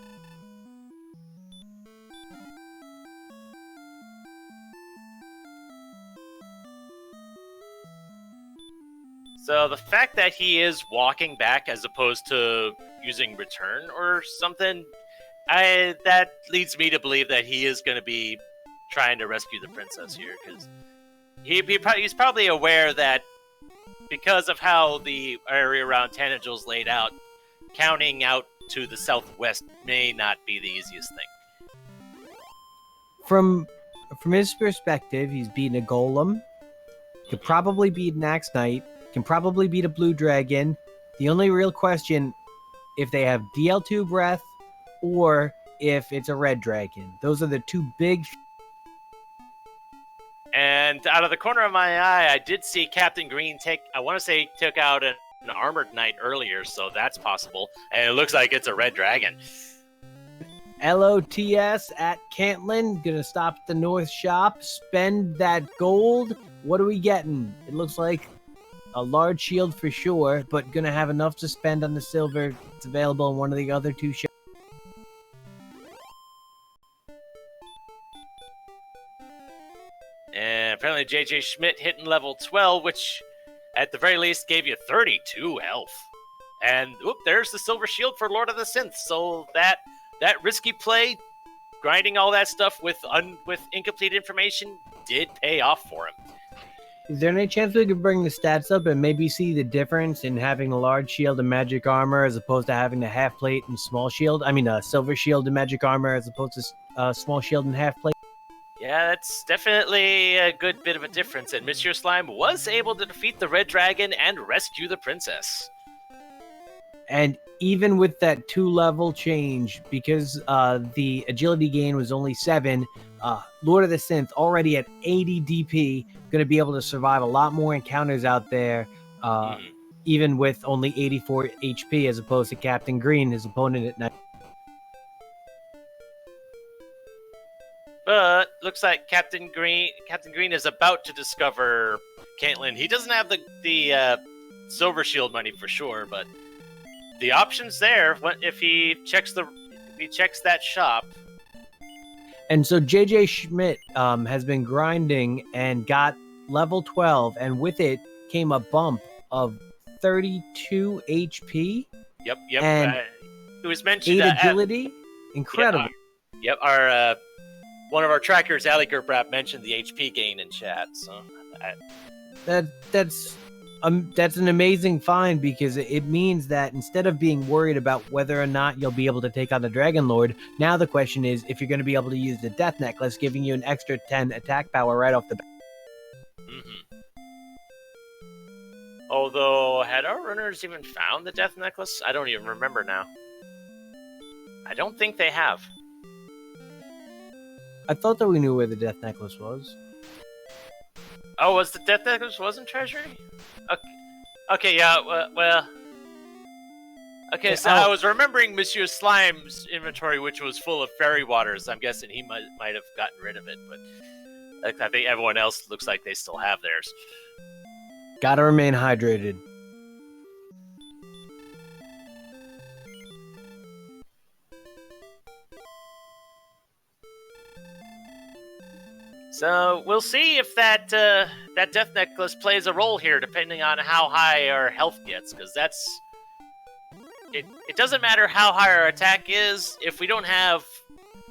So the fact that he is walking back as opposed to using return or something, that leads me to believe that he is going to be trying to rescue the princess here, because he's probably aware that because of how the area around Tanagel's laid out, counting out to the southwest may not be the easiest thing. From his perspective, he's beaten a golem, could probably beat an Axe Knight, can probably beat a blue dragon. The only real question, if they have DL2 breath or if it's a red dragon. Those are the two big. And out of the corner of my eye, I did see Captain Green took out an armored knight earlier, so that's possible. And it looks like it's a red dragon. LOTS at Cantlin, gonna stop at the North shop, spend that gold. What are we getting? It looks like a large shield for sure, but gonna have enough to spend on the silver. It's available in one of the other two shops. And apparently JJ Schmidt hitting level 12, which at the very least gave you 32 health. And there's the silver shield for Lord of the Synth. So that risky play, grinding all that stuff with incomplete information, did pay off for him. Is there any chance we could bring the stats up and maybe see the difference in having a large shield and magic armor as opposed to having a half plate and small shield? I mean, a silver shield and magic armor as opposed to small shield and half plate? Yeah, that's definitely a good bit of a difference. And MonsieurSlime was able to defeat the red dragon and rescue the princess. And even with that 2-level change, because the agility gain was only 7, Lord of the Synth already at 80 DP, going to be able to survive a lot more encounters out there, even with only 84 HP as opposed to Captain Green, his opponent at 9. But looks like Captain Green is about to discover Caitlin. He doesn't have the silver shield money for sure, but the option's there if he checks that shop. And so JJ Schmidt has been grinding and got level 12, and with it came a bump of 32 HP. Yep. And it was mentioned 8 agility. Incredible. Yep. Our one of our trackers, Ali Gerbrap, mentioned the HP gain in chat. So that's That's an amazing find because it means that instead of being worried about whether or not you'll be able to take on the Dragonlord, now the question is if you're going to be able to use the Death Necklace, giving you an extra 10 attack power right off the bat. Mm-hmm. Although, had our runners even found the Death Necklace? I don't even remember now. I don't think they have. I thought that we knew where the Death Necklace was. Oh, was the Death Necklace wasn't Treasury? Okay, yeah, well... Okay, so I was remembering MonsieurSlime's inventory, which was full of fairy waters. I'm guessing he might have gotten rid of it, but I think everyone else looks like they still have theirs. Gotta remain hydrated. So we'll see if that Death Necklace plays a role here, depending on how high our health gets, because that's... It doesn't matter how high our attack is, if we don't have...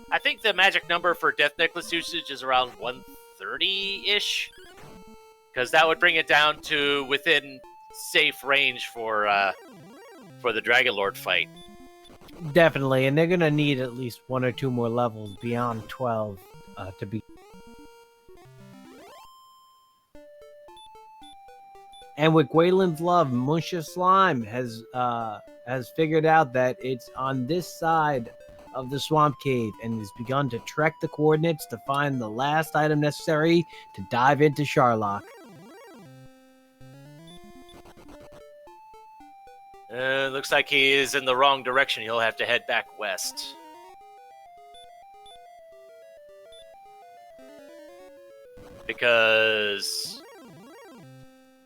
I think the magic number for Death Necklace usage is around 130-ish, because that would bring it down to within safe range for the Dragonlord fight. Definitely, and they're going to need at least 1 or 2 more levels beyond 12 to be... And with Gwaylin's love, MonsieurSlime has figured out that it's on this side of the swamp cave and has begun to trek the coordinates to find the last item necessary to dive into Charlock. Looks like he is in the wrong direction. He'll have to head back west. Because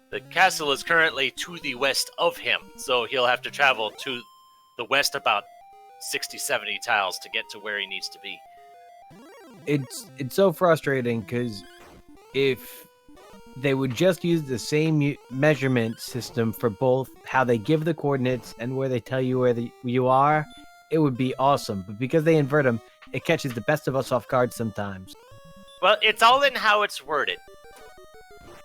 the castle is currently to the west of him, so he'll have to travel to the west about 60, 70 tiles to get to where he needs to be. It's so frustrating because if they would just use the same measurement system for both how they give the coordinates and where they tell you where you are, it would be awesome. But because they invert them, it catches the best of us off guard sometimes. Well, it's all in how it's worded.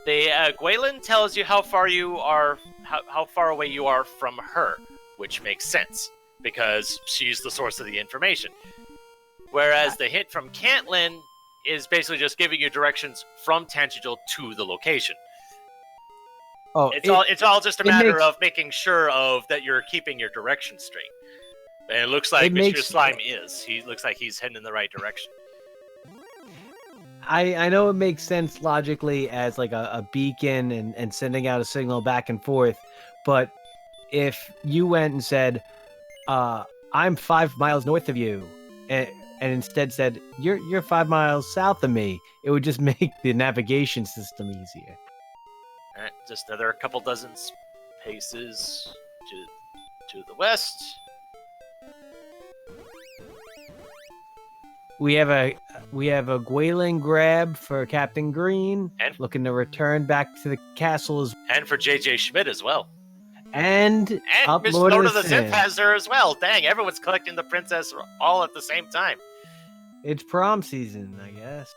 Gwylin tells you how far you are, how far away you are from her, which makes sense because she's the source of the information. Whereas the hint from Cantlin is basically just giving you directions from Tangential to the location. Oh, it's all just a matter of making sure of that you're keeping your direction straight. And it looks like MonsieurSlime is. He looks like he's heading in the right direction. I know it makes sense logically as like a beacon and sending out a signal back and forth, but if you went and said, I'm 5 miles north of you, and instead said, you're 5 miles south of me, it would just make the navigation system easier. All right, just another couple dozen paces to the west. We have a Gwylin grab for Captain Green, and looking to return back to the castle, and for Jjschmidt as well. And up Miss Lord of the Synth has her as well. Dang, everyone's collecting the princess all at the same time. It's prom season, I guess.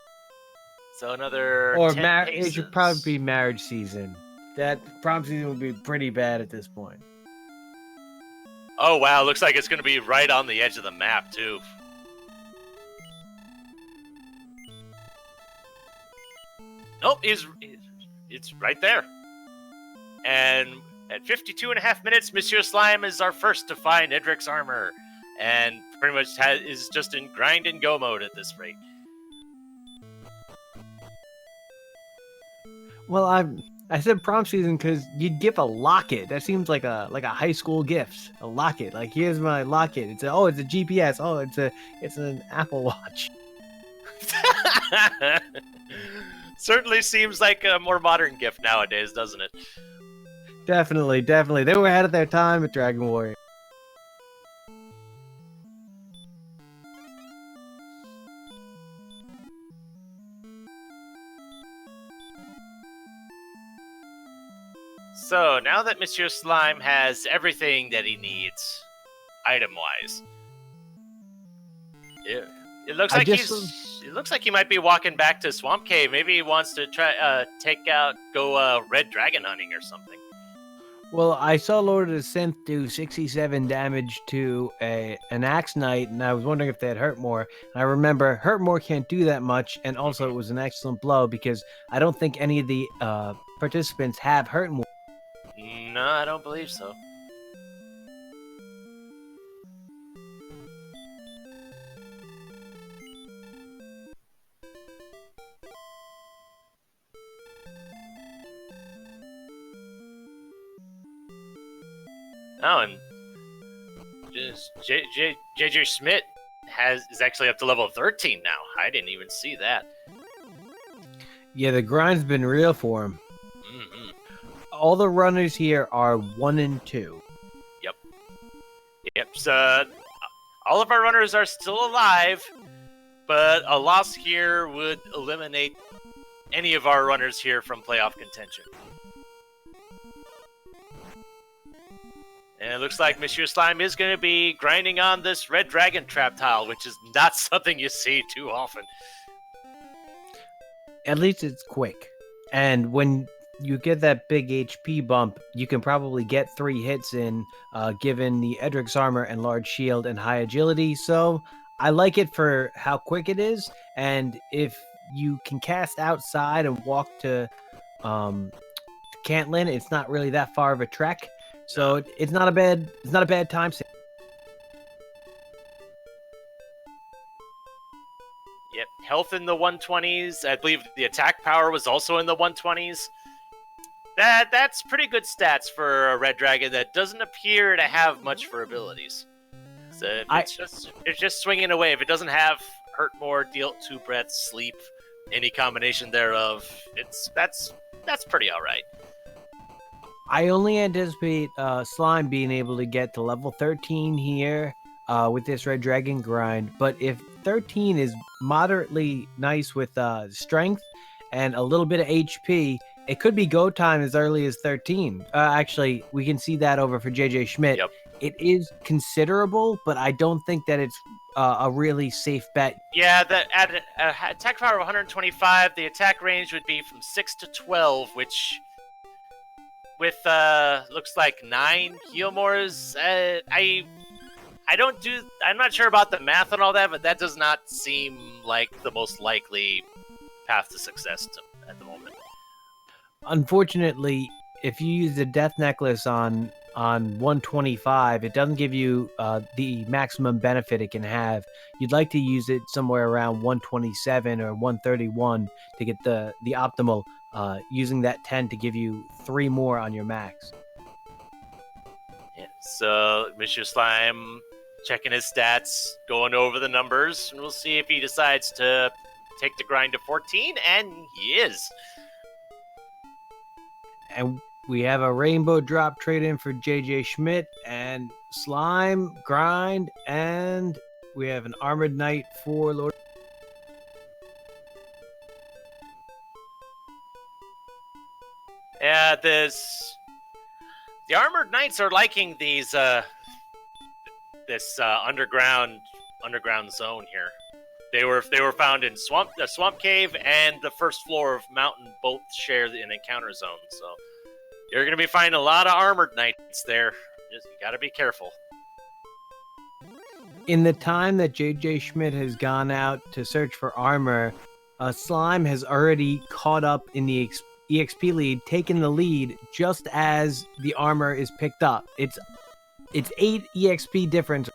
So another it should probably be marriage season. That prom season would be pretty bad at this point. Oh wow, looks like it's going to be right on the edge of the map too. Nope, it's right there. And at 52.5 minutes, MonsieurSlime is our first to find Edric's armor. And pretty much is just in grind and go mode at this rate. Well, I said prom season because you'd give a locket. That seems like a high school gift. A locket. Like, here's my locket. It's a GPS. Oh, it's an Apple Watch. Certainly seems like a more modern gift nowadays, doesn't it? Definitely. They were ahead of their time at Dragon Warrior. So, now that MonsieurSlime has everything that he needs, item-wise, it looks like he might be walking back to Swamp Cave. Maybe he wants to try go red dragon hunting or something. Well, I saw Lord of the Synth do 67 damage to an Axe Knight, and I was wondering if they had Hurt More. And I remember Hurt More can't do that much, and also it was an excellent blow because I don't think any of the participants have Hurt More. No, I don't believe so. Oh, and Jjschmidt Schmidt is actually up to level 13 now. I didn't even see that. Yeah, the grind's been real for him. Mm-hmm. All the runners here are 1 and 2. Yep. So all of our runners are still alive, but a loss here would eliminate any of our runners here from playoff contention. And it looks like MonsieurSlime is going to be grinding on this red dragon trap tile, which is not something you see too often. At least it's quick. And when you get that big HP bump, you can probably get 3 hits in, given the Edric's armor and large shield and high agility. So I like it for how quick it is. And if you can cast outside and walk to Cantlin, it's not really that far of a trek. So it's not a bad time. Yep, health in the 120s. I believe the attack power was also in the 120s. That's pretty good stats for a red dragon that doesn't appear to have much for abilities. So it's just swinging away. If it doesn't have hurt more, deal 2 breaths, sleep, any combination thereof, that's pretty all right. I only anticipate Slime being able to get to level 13 here with this red dragon grind. But if 13 is moderately nice with strength and a little bit of HP, it could be go time as early as 13. Actually, we can see that over for Jjschmidt. Yep. It is considerable, but I don't think that it's a really safe bet. Yeah, at attack power of 125, the attack range would be from 6 to 12, which with looks like 9 heal mores. I'm not sure about the math and all that, but that does not seem like the most likely path to success at the moment. Unfortunately, if you use the death necklace on 125, it doesn't give you the maximum benefit it can have. You'd like to use it somewhere around 127 or 131 to get the optimal, using that 10 to give you 3 more on your max. Yeah, so MonsieurSlime checking his stats, going over the numbers, and we'll see if he decides to take the grind to 14, and he is. And we have a rainbow drop trade in for Jjschmidt and Slime grind, and we have an armored knight for Lord. Yeah, the armored knights are liking these this underground zone here. They were found in the swamp cave and the first floor of mountain, both share an encounter zone. So you're gonna be finding a lot of armored knights there. Just you gotta be careful. In the time that Jjschmidt has gone out to search for armor, Slime has already caught up in the EXP lead, taken the lead just as the armor is picked up. It's 8 EXP difference.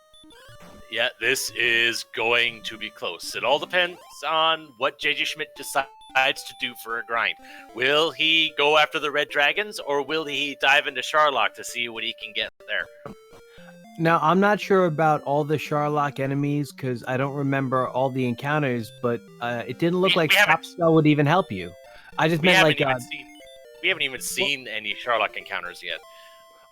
Yeah, this is going to be close. It all depends on what Jjschmidt decides to do for a grind. Will he go after the red dragons, or will he dive into Charlock to see what he can get there? Now, I'm not sure about all the Charlock enemies because I don't remember all the encounters, but it didn't look like Stop Spell would even help you. I just meant like we haven't even seen any Charlock encounters yet.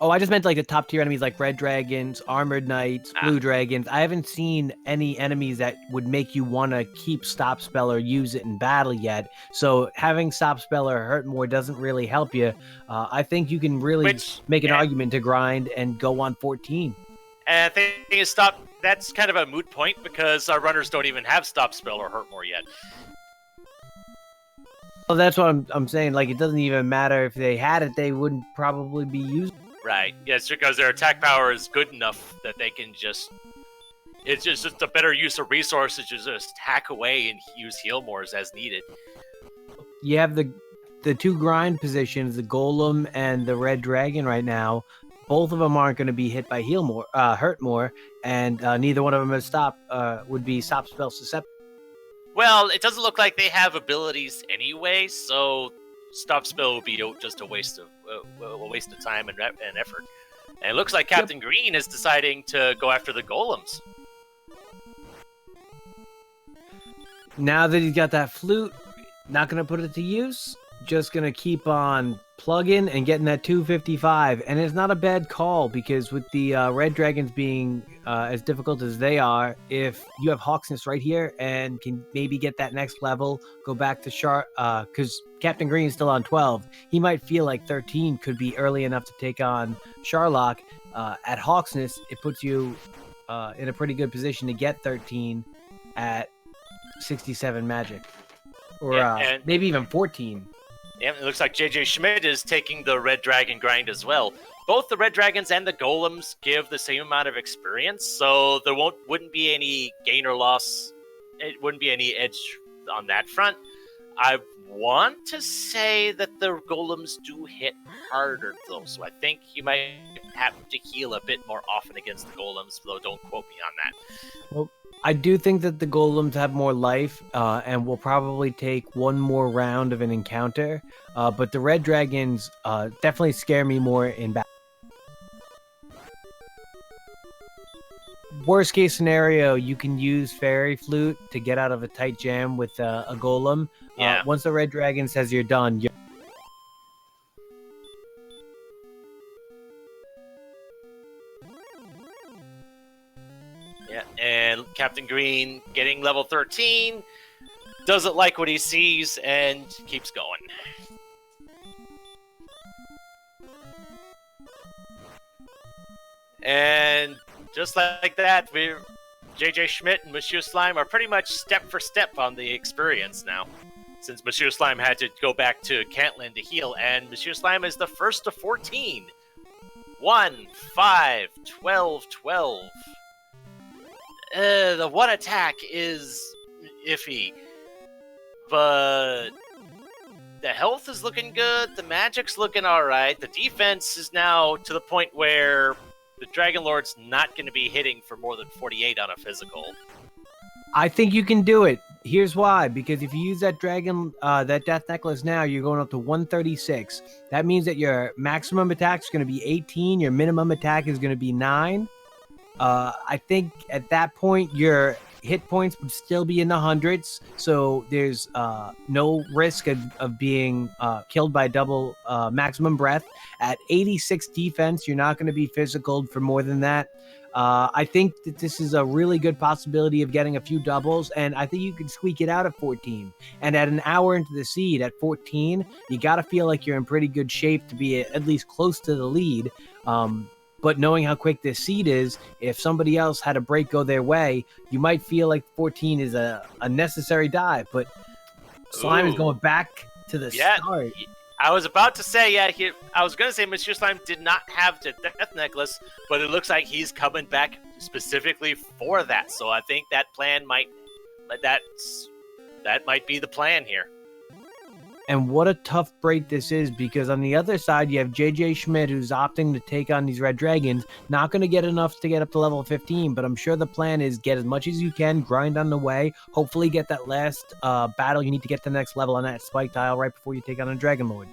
Oh, I just meant like the top tier enemies like red dragons, armored knights, blue dragons. I haven't seen any enemies that would make you want to keep Stop Spell or use it in battle yet. So having Stop Spell or Hurt More doesn't really help you. I think you can really make an argument to grind and go on 14. And the thing is, that's kind of a moot point because our runners don't even have Stop Spell or Hurt More yet. Well, that's what I'm saying. Like, it doesn't even matter if they had it; they wouldn't probably be used. Right. Yes, because their attack power is good enough that they can just... It's just a better use of resources to just hack away and use heal mores as needed. You have the two grind positions, the Golem and the Red Dragon right now. Both of them aren't going to be hit by hurt more, and neither one of them would be stop spell susceptible. Well, it doesn't look like they have abilities anyway, so stop spell will be just a waste of time and effort. And it looks like Captain Green is deciding to go after the golems. Now that he's got that flute, not going to put it to use. Just going to keep on plugging and getting that 255. And it's not a bad call because with the Red Dragons being as difficult as they are, if you have Hawksness right here and can maybe get that next level, go back to Charlock, because Captain Green is still on 12. He might feel like 13 could be early enough to take on Charlock. At Hawksness, it puts you in a pretty good position to get 13 at 67 magic. Or and maybe even 14. Yeah, it looks like Jschmidt is taking the Red Dragon grind as well. Both the Red Dragons and the Golems give the same amount of experience, so there wouldn't be any gain or loss. It wouldn't be any edge on that front. I want to say that the Golems do hit harder, though, so I think you might have to heal a bit more often against the Golems, though don't quote me on that. Well, I do think that the Golems have more life and will probably take one more round of an encounter, but the Red Dragons definitely scare me more in battle. Worst case scenario, you can use Fairy Flute to get out of a tight jam with a Golem. Yeah. Once the Red Dragon says you're done, Yeah, and Captain Green getting level 13, doesn't like what he sees, and keeps going. And just like that, Jschmidt and MonsieurSlime are pretty much step for step on the experience now. Since MonsieurSlime had to go back to Caitlin to heal, and MonsieurSlime is the first of 14. 1, 5, 12, 12. The one attack is iffy, but the health is looking good, the magic's looking alright, the defense is now to the point where the Dragonlord's not going to be hitting for more than 48 on a physical. I think you can do it. Here's why. Because if you use that that Death Necklace now, you're going up to 136. That means that your maximum attack is going to be 18. Your minimum attack is going to be 9. I think at that point, your hit points would still be in the hundreds. So there's no risk of being killed by double maximum breath. At 86 defense, you're not going to be physical for more than that. I think that this is a really good possibility of getting a few doubles, and I think you can squeak it out at 14. And at an hour into the seed at 14, you got to feel like you're in pretty good shape to be at least close to the lead. But knowing how quick this seed is, if somebody else had a break go their way, you might feel like 14 is a necessary dive. But Slime is going back to the start. I was about to say, I was going to say MonsieurSlime did not have the Death Necklace, but it looks like he's coming back specifically for that. So I think that might be the plan here. And what a tough break this is, because on the other side, you have Jschmidt, who's opting to take on these Red Dragons. Not going to get enough to get up to level 15, but I'm sure the plan is get as much as you can, grind on the way, hopefully get that last battle you need to get to the next level on that spike tile right before you take on a Dragonlord.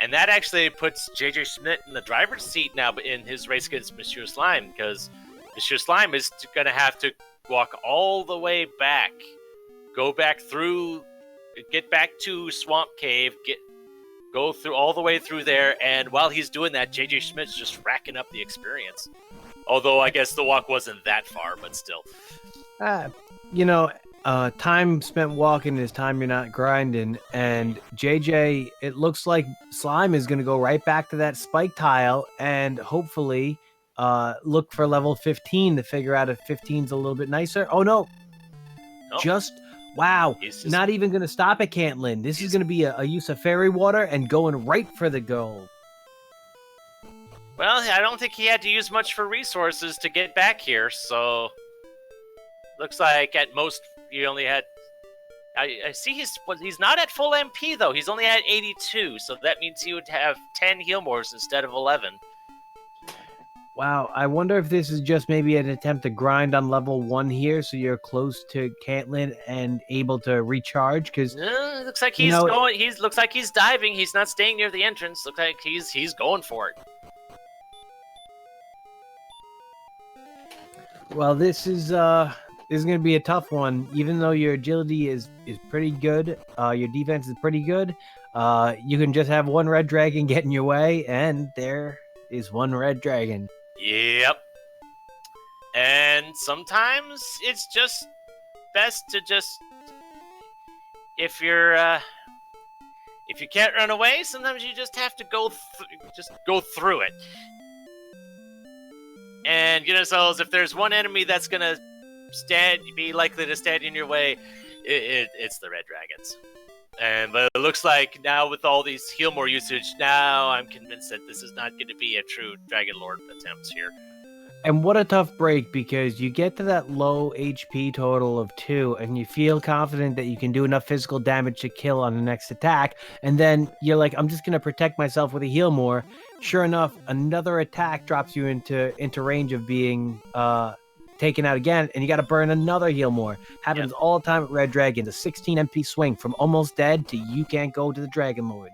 And that actually puts Jschmidt in the driver's seat now in his race against MonsieurSlime, because MonsieurSlime is going to have to walk all the way back, go back through... Get back to Swamp Cave, go through all the way through there, and while he's doing that, Jschmidt's just racking up the experience. Although I guess the walk wasn't that far, but still. Time spent walking is time you're not grinding, and JJ, it looks like Slime is going to go right back to that spike tile and hopefully look for level 15 to figure out if 15's a little bit nicer. Oh, no. Wow, not even going to stop at Caitlin. This is going to be a use of fairy water and going right for the goal. Well, I don't think he had to use much for resources to get back here, so looks like at most he only had. I see he's not at full MP though. He's only at 82, so that means he would have 10 heal mores instead of 11. Wow, I wonder if this is just maybe an attempt to grind on level 1 here, so you're close to Caitlyn and able to recharge. Because looks like he's going. Looks like he's diving. He's not staying near the entrance. Looks like he's going for it. Well, this is going to be a tough one. Even though your agility is pretty good, your defense is pretty good. You can just have one red dragon get in your way, and there is one red dragon. Yep. And sometimes it's just best to if you can't run away, sometimes you just have to go through it. And get ourselves, if there's one enemy that's gonna be likely to stand in your way, it's the red dragons. But it looks like now with all these heal more usage, now I'm convinced that this is not going to be a true Dragonlord attempt here. And what a tough break, because you get to that low HP total of 2 and you feel confident that you can do enough physical damage to kill on the next attack. And then you're like, I'm just going to protect myself with a heal more. Sure enough, another attack drops you into range of being taken out again, and you got to burn another heal more. Happens all the time at Red Dragon. The 16 MP swing from almost dead to you can't go to the Dragonlord.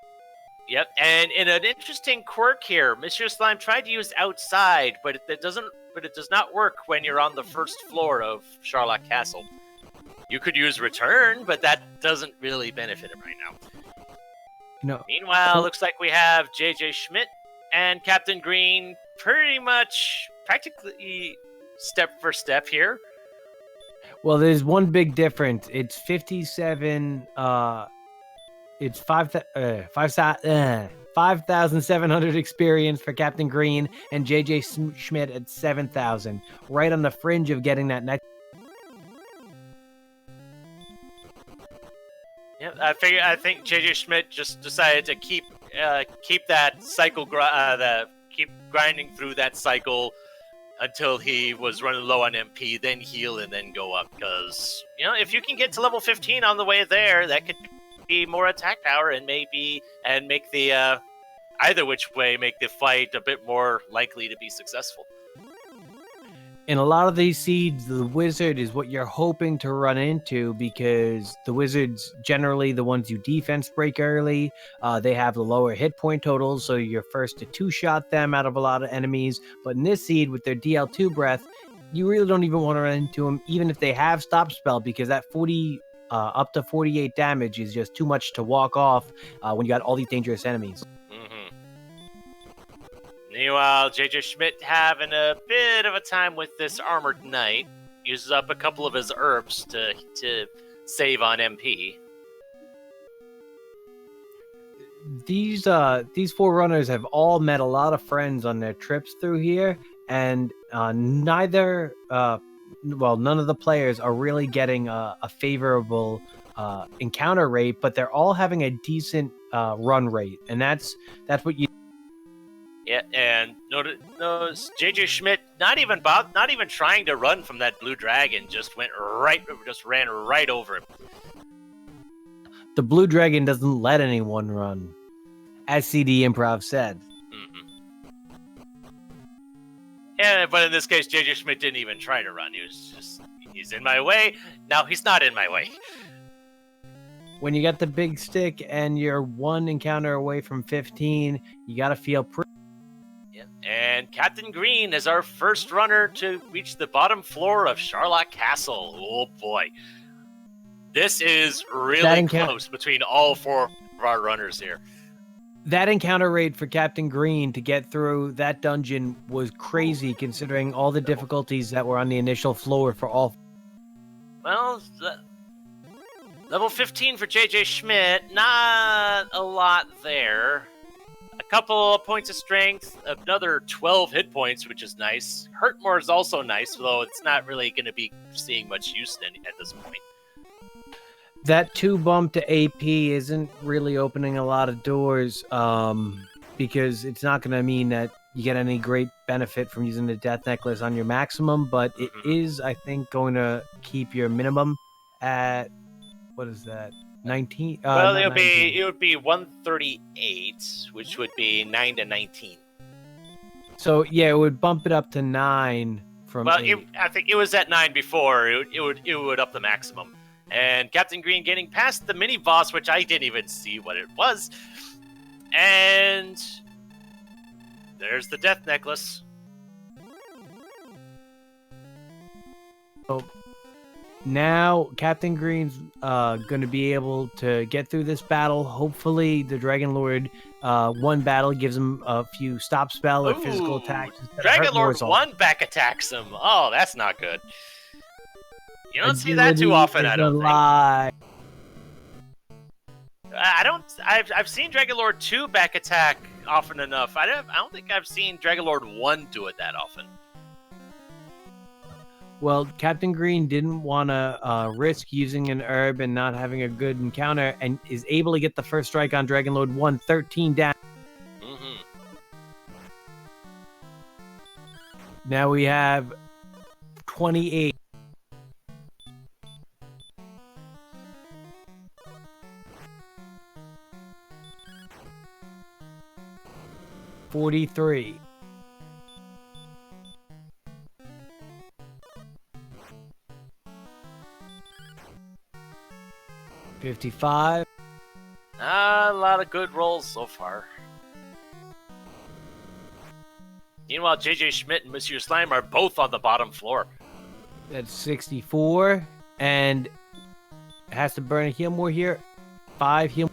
Yep, and in an interesting quirk here, MonsieurSlime tried to use outside, but it does not work when you're on the first floor of Charlock Castle. You could use return, but that doesn't really benefit him right now. No. Meanwhile, looks like we have Jschmidt and Captain Green pretty much practically step for step here. Well, there's one big difference. It's 57. It's 5,700 experience for Captain Green and Jschmidt at 7,000. Right on the fringe of getting that next. Yeah, I think Jschmidt just decided to keep that cycle, keep grinding through that cycle until he was running low on MP, then heal, and then go up. Because, if you can get to level 15 on the way there, that could be more attack power and make the, either which way, make the fight a bit more likely to be successful. In a lot of these seeds, the wizard is what you're hoping to run into, because the wizards, generally the ones you defense break early, they have the lower hit point totals, so you're first to two-shot them out of a lot of enemies. But in this seed, with their DL2 breath, you really don't even want to run into them, even if they have stop spell, because that 40 up to 48 damage is just too much to walk off when you got all these dangerous enemies. Meanwhile, Jschmidt having a bit of a time with this Armored Knight. Uses up a couple of his herbs to save on MP. These forerunners have all met a lot of friends on their trips through here, and none of the players are really getting a favorable encounter rate, but they're all having a decent run rate, and that's what you. Yeah, and notice Jschmidt not even trying to run from that blue dragon, just ran right over him. The blue dragon doesn't let anyone run, as CD Improv said. Yeah, but in this case, Jschmidt didn't even try to run. He was just, he's in my way. Now he's not in my way. When you got the big stick and you're one encounter away from 15, you got to feel pretty. Yeah. And Captain Green is our first runner to reach the bottom floor of Charlock Castle. Oh boy. This is really close between all four of our runners here. That encounter rate for Captain Green to get through that dungeon was crazy, considering all the difficulties that were on the initial floor for all. Well, level 15 for Jschmidt, not a lot there. A couple of points of strength, another 12 hit points, which is nice. Hurt more is also nice, though it's not really going to be seeing much use at this point. That 2 bump to AP isn't really opening a lot of doors, because it's not going to mean that you get any great benefit from using the death necklace on your maximum, but it is, I think, going to keep your minimum at, what is that, 19? Well, it would be 138, which would be 9 to 19. So yeah, it would bump it up to 9 from. Well, 8. I think it was at 9 before. It would up the maximum. And Captain Green getting past the mini boss, which I didn't even see what it was. And there's the death necklace. So now Captain Green's going to be able to get through this battle. Hopefully, the Dragonlord one battle gives him a few stop spell or physical attacks. Dragonlord 1 back attacks him. Oh, that's not good. You don't see that too often, I don't think. I've seen Dragonlord 2 back attack often enough. I don't think I've seen Dragonlord 1 do it that often. Well, Captain Green didn't want to risk using an herb and not having a good encounter, and is able to get the first strike on Dragonlord 1, 13 down. Now we have 28. $43. 55. A lot of good rolls so far. Meanwhile, Jschmidt and MonsieurSlime are both on the bottom floor. That's 64. And has to burn a heal more here. 5 heal.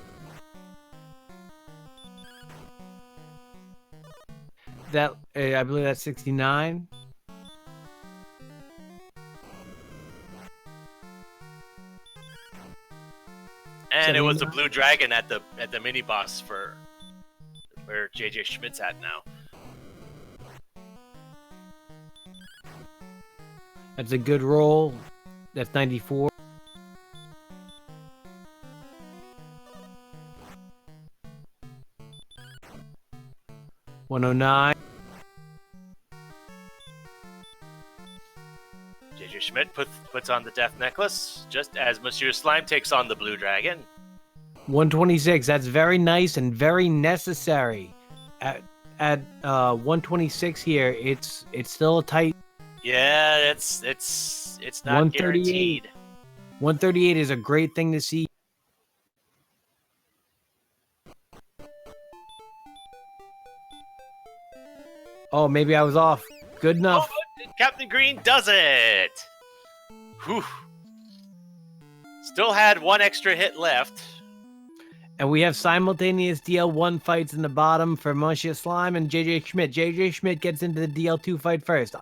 That I believe that's 69. And it was a blue dragon at the mini boss for where Jschmidt's at now. That's a good roll. That's 94. $109. Jschmidt puts on the death necklace, just as MonsieurSlime takes on the blue dragon. 126. That's very nice and very necessary. At 126 here, it's still a tight. Yeah, it's not guaranteed. 138 is a great thing to see. Oh, maybe I was off. Good enough. Oh, Captain Green does it! Whew. Still had one extra hit left. And we have simultaneous DL1 fights in the bottom for MonsieurSlime and Jschmidt. Jschmidt gets into the DL2 fight first.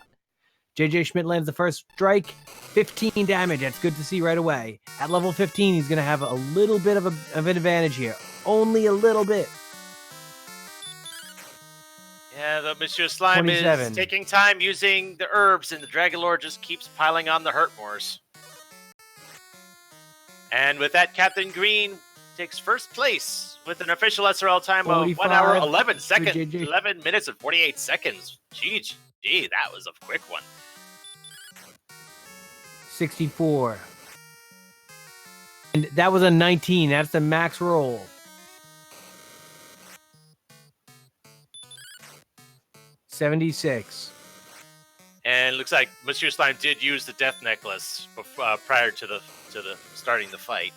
Jschmidt lands the first strike, 15 damage. That's good to see right away. At level 15, he's going to have a little bit of an advantage here. Only a little bit. Yeah, the MonsieurSlime is taking time using the herbs, and the Dragonlord just keeps piling on the Hurtmores. And with that, Captain Green takes first place with an official SRL time of 1 hour, 11 seconds, 11 minutes and 48 seconds. Gee, that was a quick one. 64. And that was a 19. That's the max roll. $76. And it looks like MonsieurSlime did use the death necklace before, prior to the starting the fight.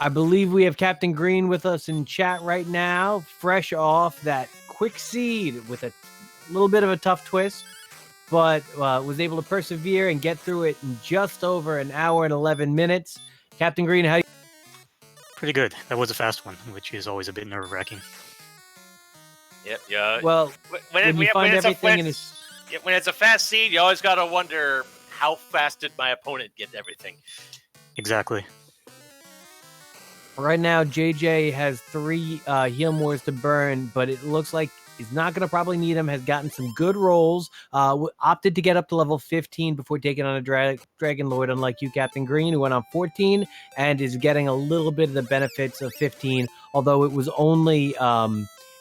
I believe we have Captain Green with us in chat right now, fresh off that quick seed with a little bit of a tough twist, but was able to persevere and get through it in just over an hour and 11 minutes. Captain Green, how you? Pretty good. That was a fast one, which is always a bit nerve-wracking. Yep. Yeah. Well, when it's a fast seed, you always gotta wonder how fast did my opponent get everything. Exactly. Right now, JJ has 3 heal mores to burn, but it looks like is not going to probably need them, has gotten some good rolls, opted to get up to level 15 before taking on a Dragonlord, unlike you, Captain Green, who went on 14 and is getting a little bit of the benefits of 15, although it was only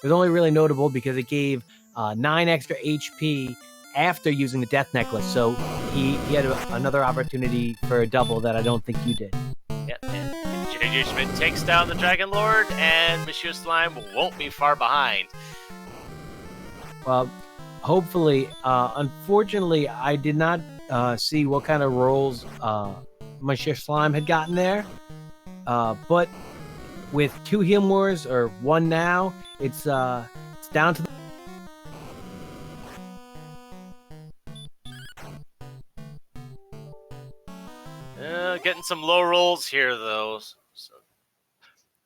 really notable because it gave 9 extra HP after using the Death Necklace, so he had another opportunity for a double that I don't think you did. Yep, and JJ Schmidt takes down the Dragonlord, and MonsieurSlime won't be far behind. Well, hopefully. Unfortunately, I did not see what kind of rolls MonsieurSlime had gotten there, but with 2 heal mores, or 1 now, it's down to Getting some low rolls here, though. So.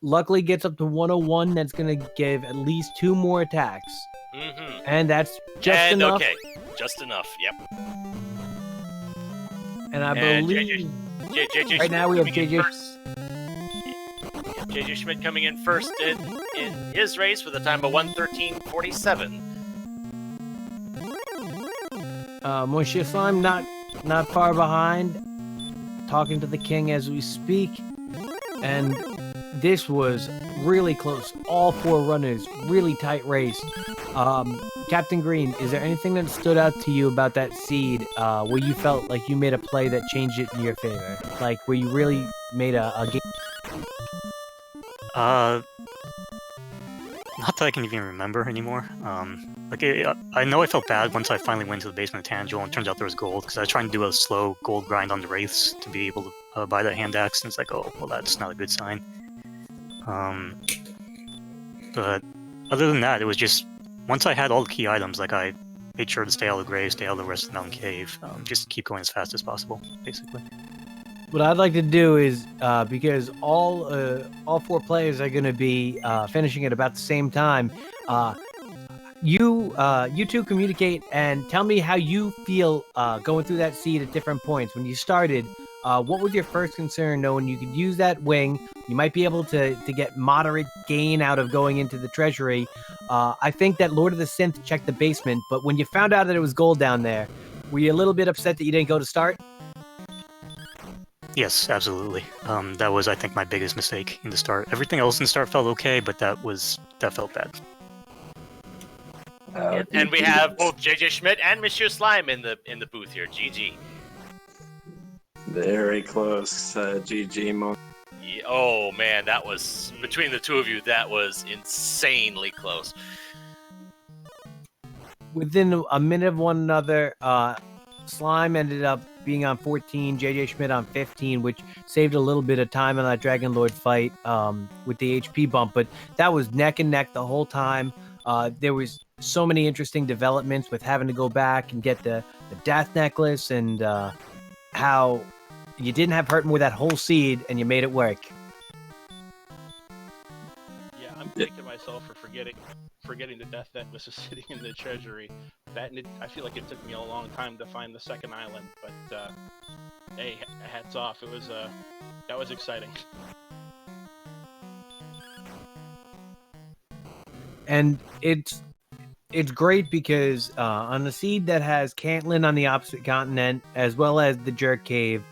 Luckily gets up to 101. That's going to give at least 2 more attacks. Mm-hmm. And that's just enough. Okay, just enough, yep. And I believe JJ right now we have JJ. JJ Schmidt coming in first in his race with a time of 1:13.47. MonsieurSlime not far behind, talking to the king as we speak, and this was really close. All 4 runners, really tight race. Captain Green, is there anything that stood out to you about that seed where you felt like you made a play that changed it in your favor? Like where you really made a game? Not that I can even remember anymore. I know I felt bad once I finally went to the basement of Tangible, and it turns out there was gold, because I was trying to do a slow gold grind on the Wraiths to be able to buy that hand axe, and it's like, oh, well, that's not a good sign. But other than that, it was just, once I had all the key items, like I made sure to stay out of the grave, stay out of the rest of the mountain cave, just keep going as fast as possible, basically. What I'd like to do is, because all 4 players are going to be finishing at about the same time, you two communicate and tell me how you feel going through that seed at different points. When you started, what was your first concern, knowing you could use that wing? You might be able to get moderate gain out of going into the treasury. I think that Lord of the Synth checked the basement, but when you found out that it was gold down there, were you a little bit upset that you didn't go to start? Yes, absolutely. That was, I think, my biggest mistake in the start. Everything else in the start felt okay, but that felt bad. And we have both JJ Schmidt and MonsieurSlime in the booth here. GG. Very close. GG. Oh man, that was, between the two of you, that was insanely close. Within a minute of one another, Slime ended up being on 14, JJ Schmidt on 15, which saved a little bit of time on that Dragonlord fight with the HP bump, but that was neck and neck the whole time. There was so many interesting developments with having to go back and get the Death Necklace, and how you didn't have Hurtin with that whole seed and you made it work. Yeah, I'm kicking myself for forgetting the Death Necklace is sitting in the treasury. I feel like it took me a long time to find the second island, but hey, hats off. That was exciting. And it's great because on the seed that has Caitlin on the opposite continent, as well as the Jerk Cave,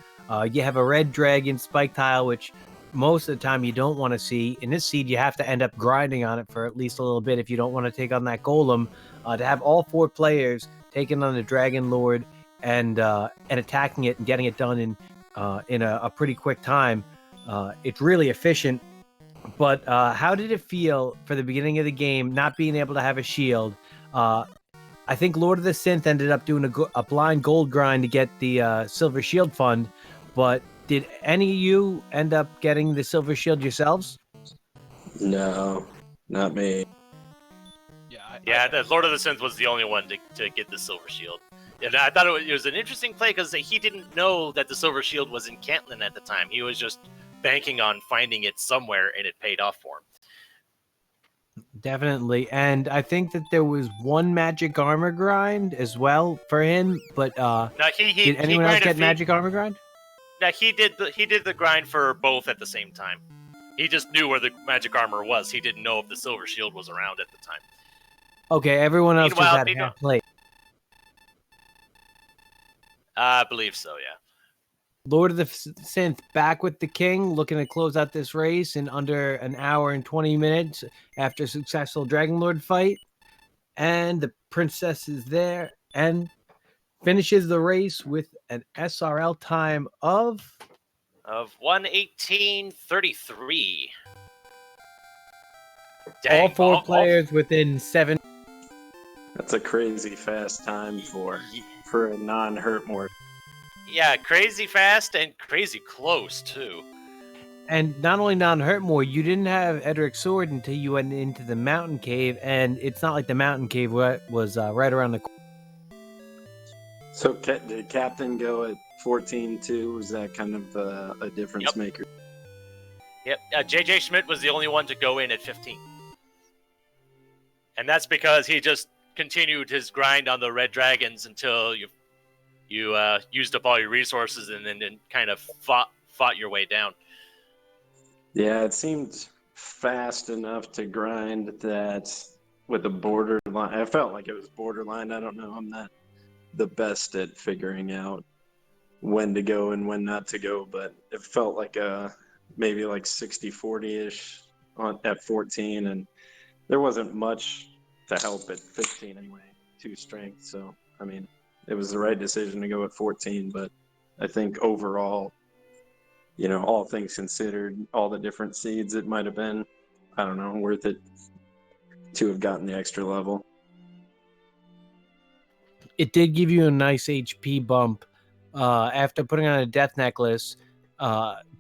you have a red dragon spike tile, which most of the time you don't want to see. In this seed, you have to end up grinding on it for at least a little bit if you don't want to take on that golem. To have all 4 players taking on the Dragonlord and attacking it and getting it done in a pretty quick time, it's really efficient. But how did it feel for the beginning of the game not being able to have a shield? I think Lord of the Synth ended up doing a blind gold grind to get the Silver Shield Fund, but did any of you end up getting the Silver Shield yourselves? No, not me. Yeah, the Lord of the Synth was the only one to get the Silver Shield. And I thought it was an interesting play because he didn't know that the Silver Shield was in Caitlin at the time. He was just banking on finding it somewhere, and it paid off for him. Definitely. And I think that there was one magic armor grind as well for him, but did anyone else get magic armor grind? No, he did the grind for both at the same time. He just knew where the magic armor was. He didn't know if the Silver Shield was around at the time. Okay, everyone else just Meanwhile, had half plate. I believe so, yeah. Lord of the Synth back with the king, looking to close out this race in under an hour and 20 minutes after a successful Dragonlord fight. And the princess is there and finishes the race with an SRL time of 1:18:33. all four players within 7. That's a crazy fast time for a non-hurt more. Yeah, crazy fast and crazy close too. And not only non-hurt more, you didn't have Edric's sword until you went into the mountain cave, and it's not like the mountain cave was right around the corner. So did Captain go at 14-2? Was that kind of a difference maker? Yep, JJ Schmidt was the only one to go in at 15. And that's because he just continued his grind on the red dragons until you used up all your resources and then kind of fought your way down. Yeah, it seemed fast enough to grind that with the borderline. I felt like it was borderline. I don't know. I'm not the best at figuring out when to go and when not to go, but it felt like maybe like 60-40-ish at 14, and there wasn't much to help at 15 anyway, 2 strength. So, I mean, it was the right decision to go at 14, but I think overall, all things considered, all the different seeds, it might have been, I don't know, worth it to have gotten the extra level. It did give you a nice HP bump after putting on a death necklace.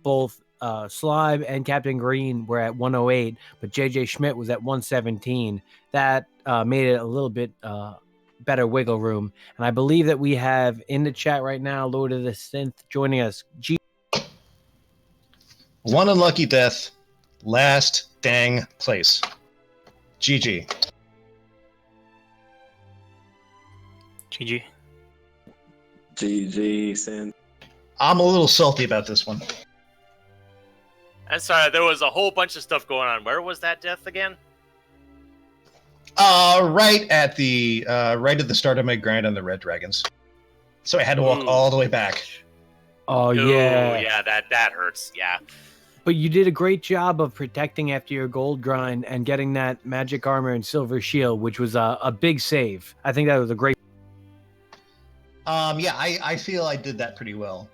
Both Slime and Captain Green were at 108, but JJ Schmidt was at 117. That made it a little bit better wiggle room. And I believe that we have in the chat right now Lord of the Synth joining us. One unlucky death, last dang place. GG. GG. GG, Synth. I'm a little salty about this one. I'm sorry, there was a whole bunch of stuff going on. Where was that death again? Right at the start of my grind on the red dragons. So I had to walk all the way back. Oh, Ooh, yeah. Yeah, that hurts. Yeah. But you did a great job of protecting after your gold grind and getting that magic armor and silver shield, which was a big save. I think that was a great. Yeah, I feel I did that pretty well.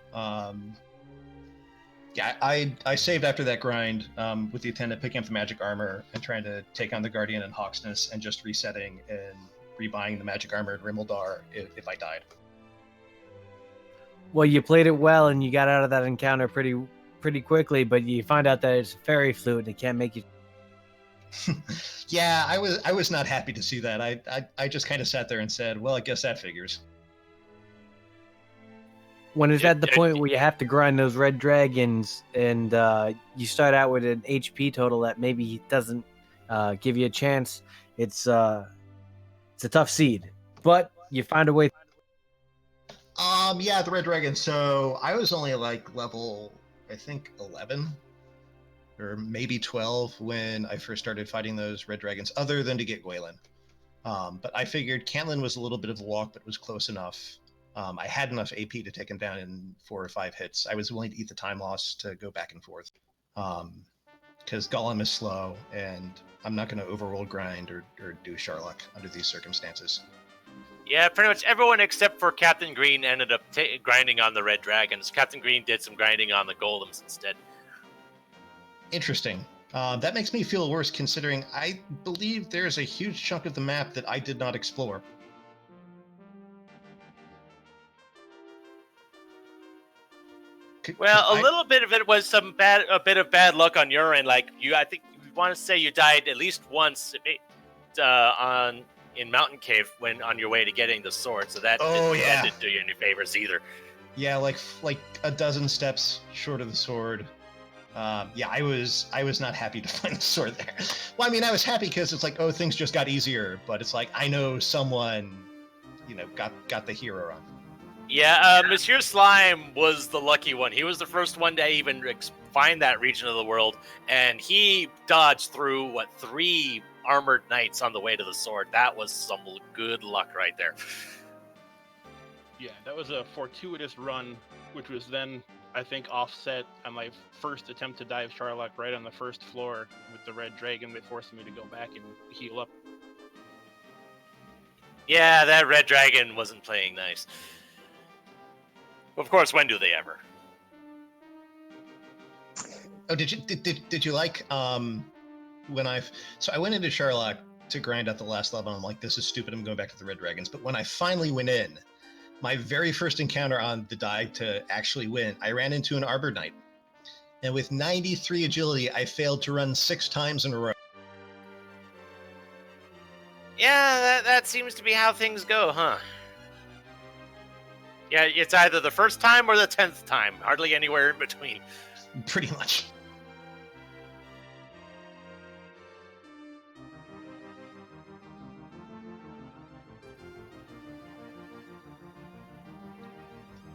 Yeah, I saved after that grind with the intent of picking up the magic armor and trying to take on the Guardian and Hawksness and just resetting and rebuying the magic armor at Rimmildar if I died. Well, you played it well and you got out of that encounter pretty quickly, but you find out that it's a fairy flute and it can't make you. Yeah, I was not happy to see that. I just kind of sat there and said, well, I guess that figures. When it's at the point where you have to grind those red dragons and you start out with an HP total that maybe doesn't give you a chance, it's a tough seed, but you find a way. Yeah, the red dragon. So I was only like level, I think 11 or maybe 12 when I first started fighting those red dragons, other than to get Gwaelin. But I figured Caitlin was a little bit of a walk, but was close enough. I had enough AP to take him down in 4 or 5 hits. I was willing to eat the time loss to go back and forth. Because Golem is slow, and I'm not going to overroll grind or do Charlock under these circumstances. Yeah, pretty much everyone except for Captain Green ended up grinding on the red dragons. Captain Green did some grinding on the golems instead. Interesting. That makes me feel worse, considering I believe there's a huge chunk of the map that I did not explore. Well, a little bit of it was a bit of bad luck on your end. Like I think you want to say you died at least once in Mountain Cave when on your way to getting the sword. So that didn't do you any favors either. Yeah, like a dozen steps short of the sword. Yeah, I was not happy to find the sword there. Well, I mean, I was happy because it's like, oh, things just got easier. But it's like I know someone, got the hero on. Yeah, MonsieurSlime was the lucky one. He was the first one to even find that region of the world, and he dodged through 3 armored knights on the way to the sword. That was some good luck right there. Yeah, that was a fortuitous run, which was then, I think, offset on my first attempt to dive Charlock right on the first floor with the red dragon that forced me to go back and heal up. Yeah, that red dragon wasn't playing nice. Of course, when do they ever? Oh, did you like when I went into Charlock to grind out the last level. I'm like, this is stupid. I'm going back to the red dragons. But when I finally went in, my very first encounter on the die to actually win, I ran into an Arbor Knight. And with 93 agility, I failed to run 6 times in a row. Yeah, that seems to be how things go, huh? Yeah, it's either the first time or the 10th time. Hardly anywhere in between. Pretty much.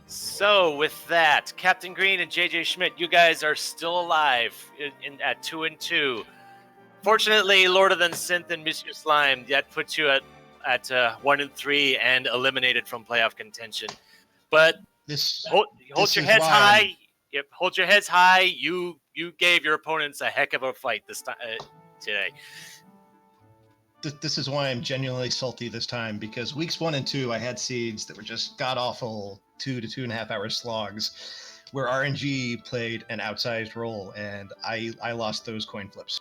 So, with that, Captain Green and JJ Schmidt, you guys are still alive at 2-2. Fortunately, LordoftheSynth and MonsieurSlime, that puts you at 1-3 and eliminated from playoff contention. But hold your heads high. Yep, hold your heads high. You gave your opponents a heck of a fight this time today. This is why I'm genuinely salty this time, because weeks 1 and 2, I had seeds that were just god-awful 2 to 2.5 hour slogs where RNG played an outsized role, and I lost those coin flips.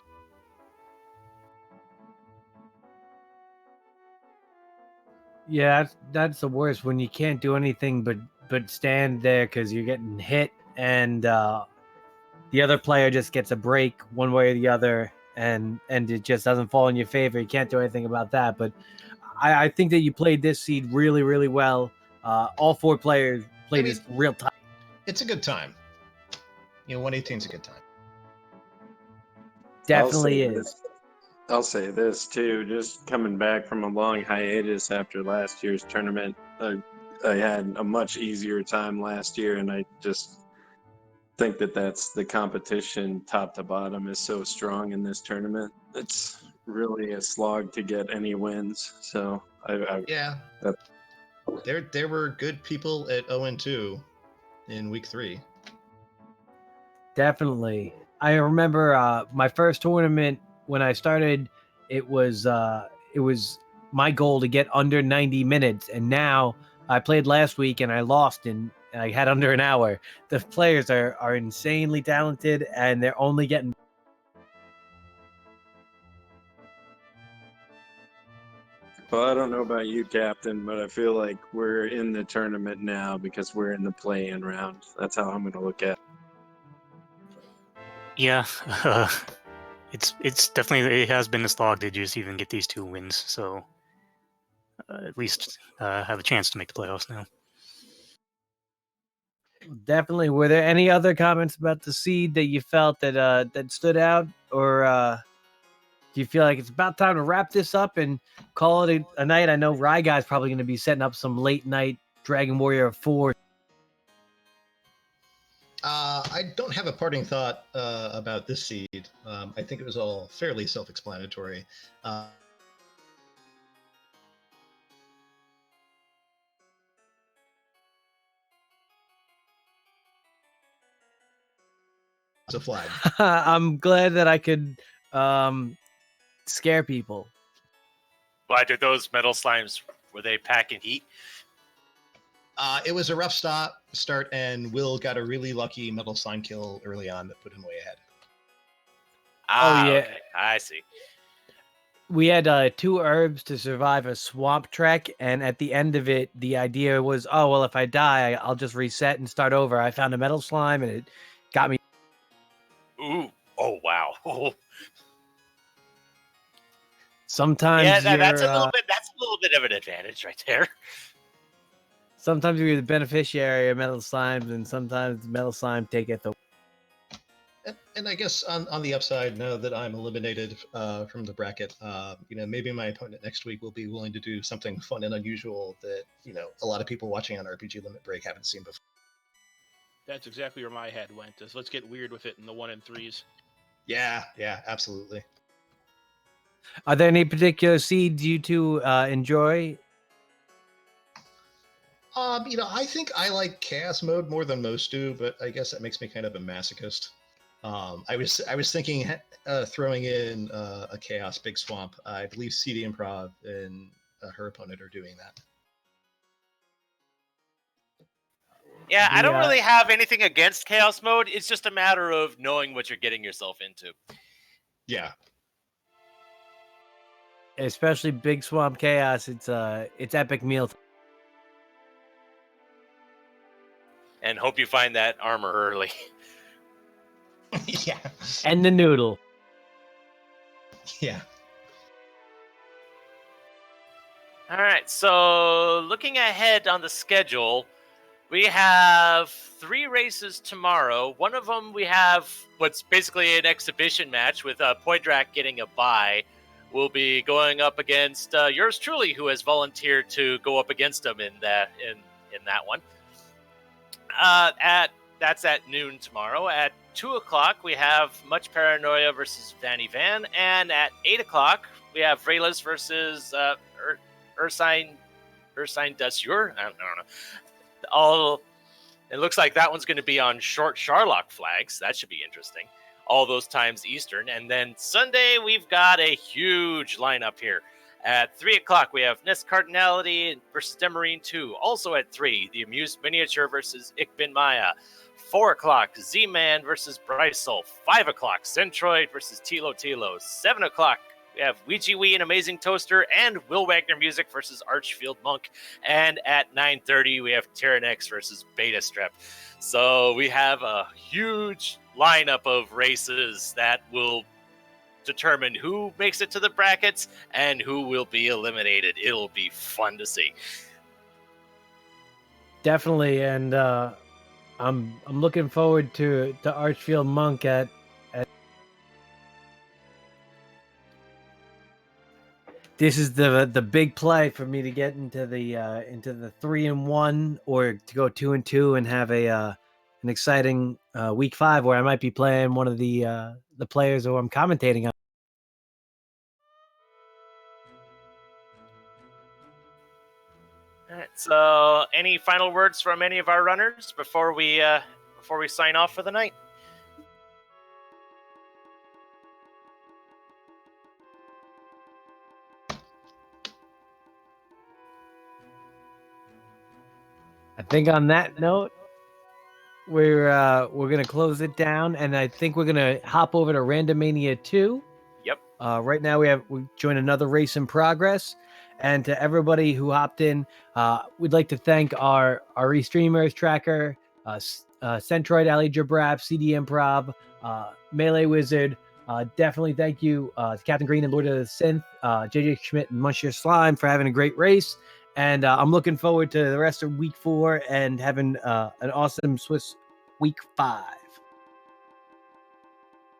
Yeah, that's the worst, when you can't do anything but stand there because you're getting hit, and the other player just gets a break one way or the other, and it just doesn't fall in your favor. You can't do anything about that. But I think that you played this seed really, really well. All 4 players played this real time. It's a good time. 118 is a good time. Definitely is. I'll say this too, just coming back from a long hiatus after last year's tournament, I had a much easier time last year, and I just think that's the competition top to bottom is so strong in this tournament. It's really a slog to get any wins. So there were good people at 0-2 in week 3. Definitely. I remember my first tournament when I started, it was my goal to get under 90 minutes, and now I played last week and I lost and I had under an hour. The players are insanely talented, and they're only getting. Well, I don't know about you, Captain, but I feel like we're in the tournament now because we're in the play-in round. That's how I'm going to look at it. Yeah, it's definitely, it has been a slog to just even get these 2 wins. So at least have a chance to make the playoffs now. Definitely. Were there any other comments about the seed that you felt that stood out, or do you feel like it's about time to wrap this up and call it a night? I know Rye Guy's probably going to be setting up some late night Dragon Warrior 4. I don't have a parting thought about this seed. I think it was all fairly self-explanatory. It's a flag. I'm glad that I could scare people. Why did those metal slimes, were they packing heat? It was a rough start, and Will got a really lucky metal slime kill early on that put him way ahead. Yeah. Okay. I see. We had 2 herbs to survive a swamp trek, and at the end of it, the idea was, oh, well, if I die, I'll just reset and start over. I found a metal slime, and it got me. Ooh. Oh, wow. Sometimes that's a little bit of an advantage right there. Sometimes you're the beneficiary of metal slimes, and sometimes metal slime taketh away. And I guess on the upside, now that I'm eliminated from the bracket, maybe my opponent next week will be willing to do something fun and unusual that, a lot of people watching on RPG Limit Break haven't seen before. That's exactly where my head went. Is let's get weird with it in the 1 and 3s. Yeah, absolutely. Are there any particular seeds you two enjoy? I think I like chaos mode more than most do, but I guess that makes me kind of a masochist. I was thinking throwing in a chaos big swamp. I believe CD Improv and her opponent are doing that. Yeah, I don't The, really have anything against chaos mode. It's just a matter of knowing what you're getting yourself into. Yeah. Especially Big Swamp Chaos. It's epic meal. And hope you find that armor early. Yeah. And the noodle. Yeah. All right, so looking ahead on the schedule, we have 3 races tomorrow. One of them we have what's basically an exhibition match with Poydrak getting a bye. We'll be going up against yours truly, who has volunteered to go up against him in that one. That's at noon tomorrow. At 2:00 we have Much Paranoia versus Vanny Van, and at 8:00 we have Raylas versus Ursine Dusur. I don't know. It looks like that one's going to be on short Charlock flags. That should be interesting. All those times Eastern. And then Sunday, we've got a huge lineup here. At 3:00, we have Nest Cardinality versus Demarine 2. Also at 3, the Amused Miniature versus Ikbin Maya. 4:00, Z-Man versus Brysol. 5:00, Centroid versus Tilo Tilo. 7:00, we have Ouija Wee and Amazing Toaster and WillWagnerMusic versus Archfield Monk. And at 9:30, we have Tyrannex versus Beta Strep. So we have a huge lineup of races that will determine who makes it to the brackets and who will be eliminated. It'll be fun to see. Definitely, and I'm looking forward to Archfield Monk at. This is the big play for me to get into the 3-1 or to go 2-2 and have an exciting week 5 where I might be playing one of the players who I'm commentating on. All right. So, any final words from any of our runners before we sign off for the night? I think on that note, we're gonna close it down, and I think we're gonna hop over to Randomania 2. Yep. Right now we join another race in progress, and to everybody who hopped in, we'd like to thank our restreamers Tracker, Centroid, Ali Jabrab, CD Improv, MeleeWizard. Definitely thank you to Captain Green and Lord of the Synth, JJ Schmidt and MonsieurSlime for having a great race. And I'm looking forward to the rest of week 4 and having an awesome Swiss week 5.